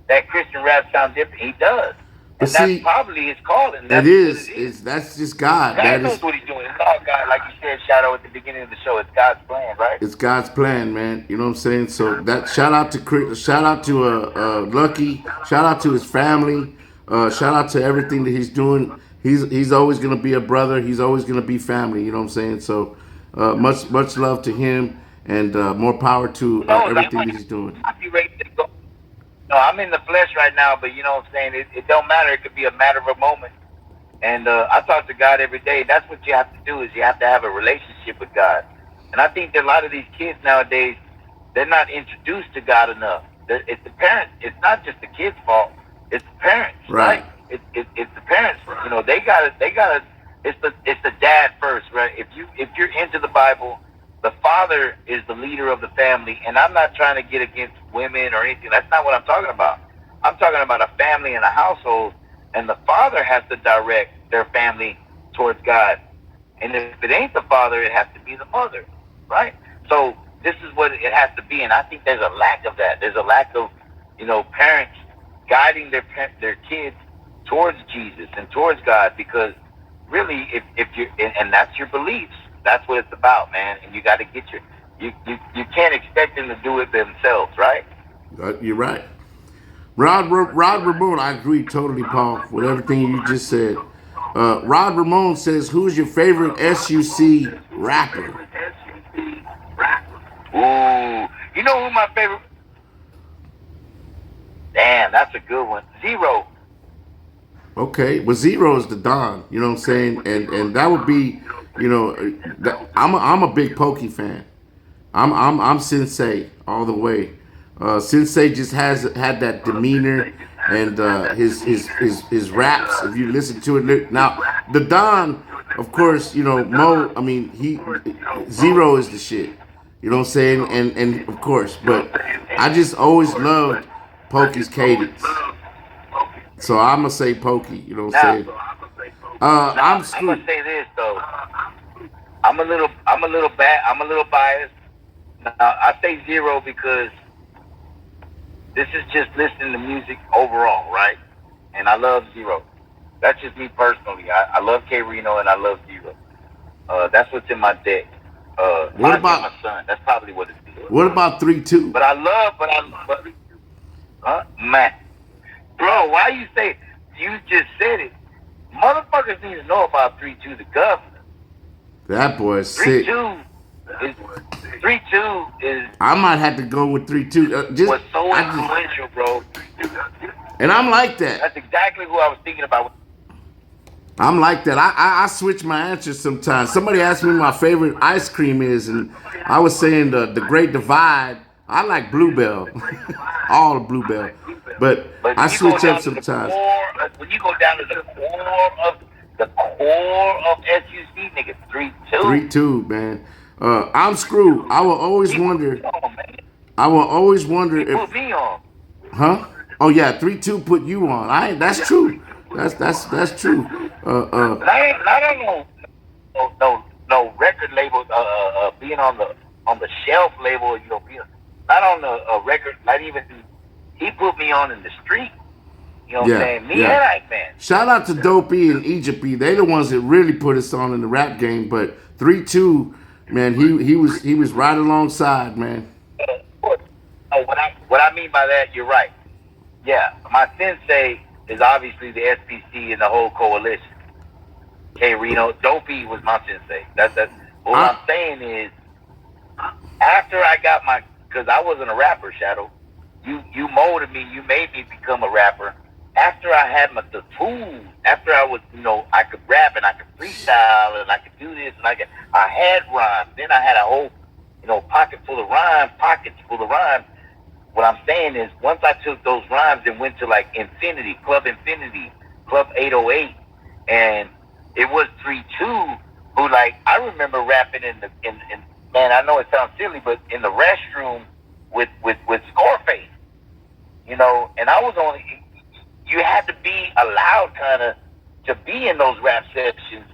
that Christian rap sound different. He does, But and that's see, probably his calling. it That's what it is. is. Is that's just God. God That knows is. what he's doing. It's all God, like you said, Shadow, at the beginning of the show. It's God's plan, right? It's God's plan, man. You know what I'm saying? So that shout out to shout out to Lucky, shout out to his family, shout out to everything that he's doing. He's always gonna be a brother. He's always gonna be family. You know what I'm saying? So much love to him and more power to Who knows? everything that he's doing. I be ready to go. No, I'm in the flesh right now, but you know what I'm saying? It don't matter. It could be a matter of a moment. And I talk to God every day. That's what you have to do is you have to have a relationship with God. And I think that a lot of these kids nowadays, they're not introduced to God enough. It's the parents. It's not just the kids' fault. It's the parents, Right. right? It's the parents. They gotta. It's the dad first, right? If you're into the Bible, the father is the leader of the family. And I'm not trying to get against women or anything. That's not what I'm talking about. I'm talking about a family and a household, and the father has to direct their family towards God. And if it ain't the father, it has to be the mother, right? So this is what it has to be, and I think there's a lack of that. There's a lack of, parents guiding their kids towards Jesus and towards God, because really, if you and that's your beliefs, that's what it's about, man. And you got to get you can't expect them to do it themselves, right? You're right. Rod Ramon, I agree totally, Paul, with everything you just said. Rod Ramon says, "Who's your favorite SUC rapper?" Ooh, you know who my favorite? Damn, that's a good one. Zero. Okay, well, Zero is the Don. You know what I'm saying, and that would be, I'm a big Pokey fan. I'm Sensei all the way. Sensei just has had that demeanor and his raps. If you listen to it now, the Don, of course, Mo. I mean, Zero is the shit. You know what I'm saying, and of course, but I just always loved Pokey's cadence. So I'm gonna say Pokey. You know what I'm Now, saying? now I'm I'm gonna screwed. say this though. I'm a little biased, Now I say zero because this is just listening to music overall, right? And I love zero. That's just me personally. I love K Reno and I love zero. That's what's in my deck. What Reminds me of about my son. That's probably what it is. 3-2? But man, bro, why you say you just said it? Motherfuckers need to know about 3-2, the governor. That boy is Three sick. two is 3-2 is I might have to go with 3-2. was so influential, bro. And I'm like that. That's exactly who I was thinking about. I'm like that. I switch my answers sometimes. Somebody asked me my favorite ice cream is, and I was saying the Great Divide. I like Bluebell, all the Bluebell, but But I when you go switch up down to the sometimes. core, when you go down to the core of SUC, nigga, 3-2. 3-2, man. I'm screwed. I will always He put me wonder. on, man. I will always wonder He if, put me on. huh? Oh yeah, 3-2 put you on. I ain't. That's true. That's true. Not on no record label. Being on the shelf label, being not on the record. Not even he put me on in the street. You know what I'm Yeah, saying? Me and yeah. Ike Man. Shout out to Dopey and Egypt E. They the ones that really put us on in the rap game. But 3-2, man, he was right alongside, man. Oh, what I mean by that, you're right. Yeah, my sensei is obviously the SPC and the whole coalition. K Reno, Dopey was my sensei. That's what I'm I, saying is after I got my, because I wasn't a rapper, Shadow. You molded me. You made me become a rapper. After I had the tools, after I was, I could rap and I could freestyle and I could do this and I had rhymes. Then I had a whole, pockets full of rhymes. What I'm saying is, once I took those rhymes and went to like Infinity, Club 808, and it was 3-2. Who like I remember rapping in man, I know it sounds silly, but in the restroom with Scarface, and I was only you had to be allowed kind of to be in those rap sessions.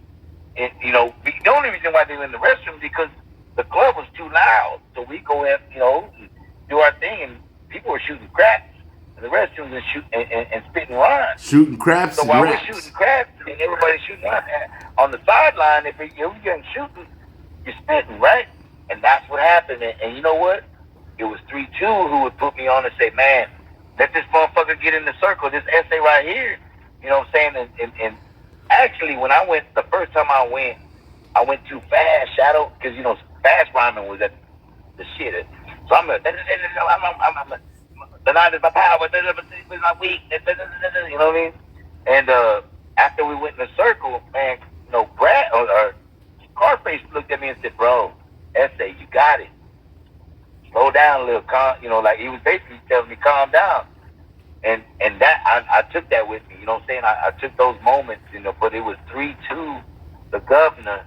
And, the only reason why they were in the restroom because the club was too loud. So we go in, do our thing, and people were shooting craps in the restrooms and spitting rhymes. shooting craps So and while we're raps. shooting craps and everybody's shooting on the sideline, if you're getting shooting, you're spitting, right? And that's what happened. And you know what? It was 3-2 who would put me on and say, man, let this motherfucker get in the circle. This essay right here, you know what I'm saying? And actually, when I went, the first time I went too fast, Shadow, because, fast rhyming was at the shit. So I'm the night is my power, is my weak, you know what I mean? And after we went in the circle, man, Brad or Scarface looked at me and said, bro, essay, you got it. Slow down a little, like he was basically telling me, calm down. And that I took that with me, you know what I'm saying? I took those moments, but it was 3-2, the governor,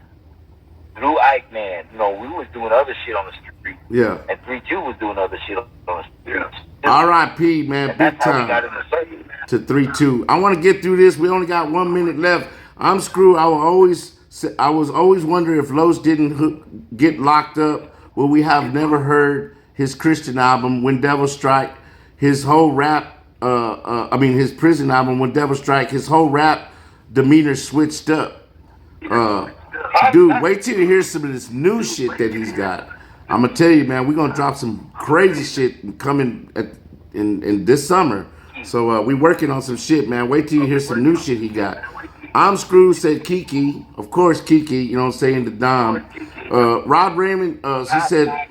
through Ike Man. We was doing other shit on the street. Yeah. And 3-2 was doing other shit on the street. R.I.P. man, And big that's how we time got in the circuit, man. to 3-2. I want to get through this. We only got 1 minute left. I'm screwed. I was always wondering if Los didn't get locked up. Well, we have never heard his Christian album, When Devil Strike. His whole rap, his prison album, When Devil Strike. His whole rap demeanor switched up. Dude, wait till you hear some of this new shit that he's got. I'm gonna tell you, man, we're gonna drop some crazy shit coming in this summer. So we working on some shit, man. Wait till you hear some new shit he got. I'm screwed, said Kiki. Of course, Kiki, you know what I'm saying, the Dom. Rod Raymond, she said,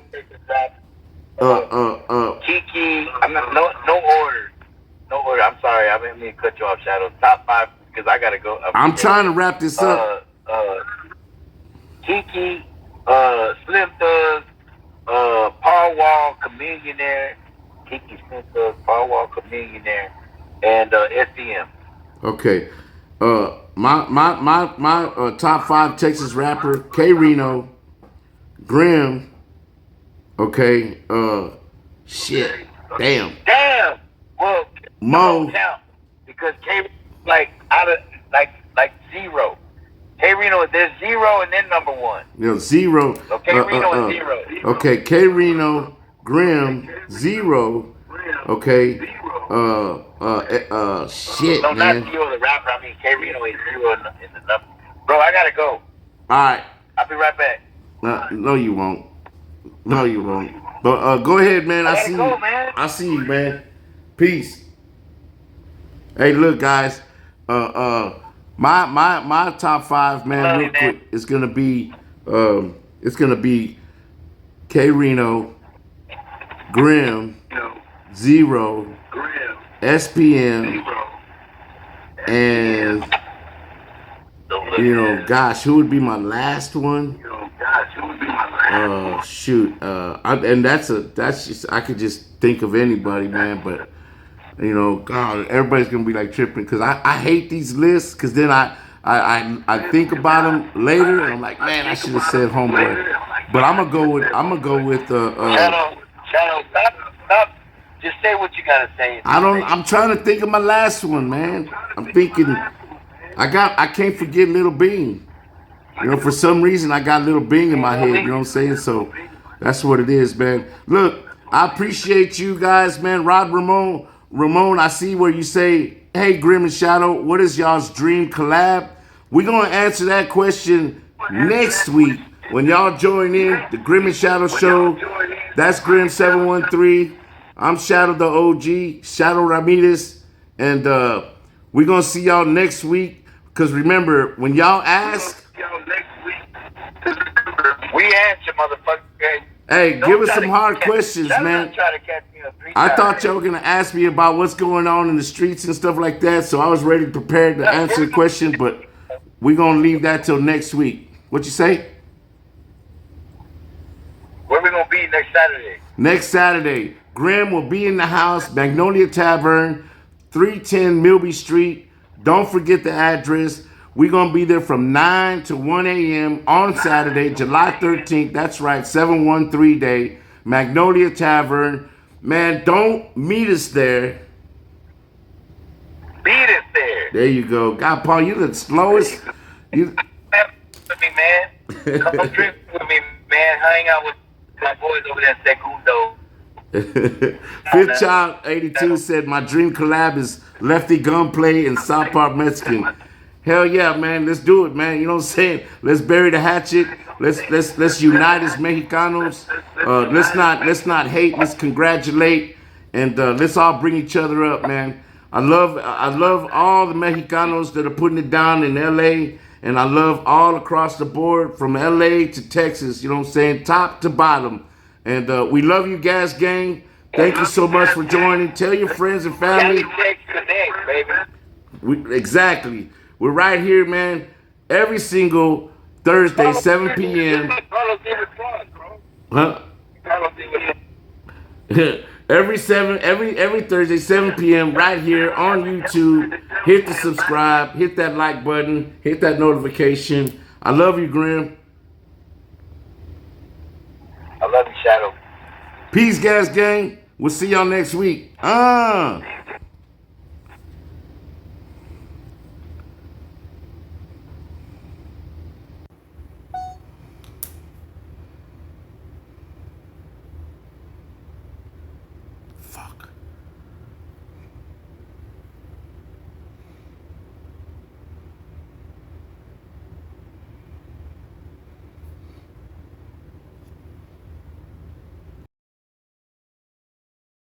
Kiki, I'm not, no order. No order. I'm sorry. I didn't mean to cut you off, Shadow. Top 5, because I got to go. I'm trying to wrap this up. Kiki, Slim Thug, Paul Wall, Chameleonaire, Kiki, Slim Thug, Paul Wall, Chameleonaire, and SDM. Okay. My top 5 Texas rapper, K Reno, Grim. Okay. Shit. Damn. Well, Mo. don't count because K like out of like zero. K Reno, there's 0 and then number 1. You know, 0. So K Reno is 0. Okay, K Reno, Grim, 0. Okay. Shit, No, man. not 0, the rapper. I mean, K Reno is 0 in the number. Bro, I gotta go. All right. I'll be right back. No, you won't. No, you won't. But go ahead, man. I see go, you. man. I see you, man. Peace. Hey, look, guys. My top 5, man, real quick. It's gonna be K Reno, Grim, 0, SPM, and gosh, who would be my last one? Shoot. And that's just, I could just think of anybody, man. But God, everybody's gonna be like tripping because I hate these lists because then I think about them later and I'm like, man, I should have said Homeboy. But I'm gonna go with Shadow, stop. Just say what you gotta say. I'm trying to think of my last one, man. I'm thinking I can't forget Little Bean. For some reason I got Little Bean in my head, you know what I'm saying? So that's what it is, man. Look, I appreciate you guys, man. Rod Ramon, I see where you say, hey, Grim and Shadow, what is y'all's dream collab? We're going to answer that question next week when y'all join in the Grim and Shadow show. That's Grim713. I'm Shadow the OG, Shadow Ramirez. And we're going to see y'all next week. Because remember, when y'all ask, we answer, motherfucker. Hey, give us some hard questions, man. I thought y'all were going to ask me about what's going on in the streets and stuff like that, so I was ready to prepare to answer the question, but we're going to leave that till next week. What you say? Where we going to be next Saturday? Next Saturday, Grim will be in the house, Magnolia Tavern, 310 Milby Street. Don't forget the address. We're going to be there from 9 to 1 a.m. on Saturday, July 13th. That's right, 713 day, Magnolia Tavern. Man, don't meet us there. Beat us there. There you go. God, Paul, you the slowest. You with me, man. Come drink with me, man. Hang out with my boys over there at Segundo. Fifth Child 82 said, my dream collab is Lefty Gunplay and South Park Mexican. Hell yeah, man. Let's do it, man. You know what I'm saying? Let's bury the hatchet. Let's unite as Mexicanos. Let's not hate. Let's congratulate, and let's all bring each other up, man. I love all the Mexicanos that are putting it down in LA, and I love all across the board from LA to Texas. You know what I'm saying? Top to bottom. And we love you, Gas Gang. Thank you so much for joining. Tell your friends and family. Exactly. We're right here, man. Every single Thursday, 7 p.m. Huh? every Thursday, 7 p.m. right here on YouTube. Hit the subscribe, hit that like button, hit that notification. I love you, Grim. I love you, Shadow. Peace, Gas Gang. We'll see y'all next week.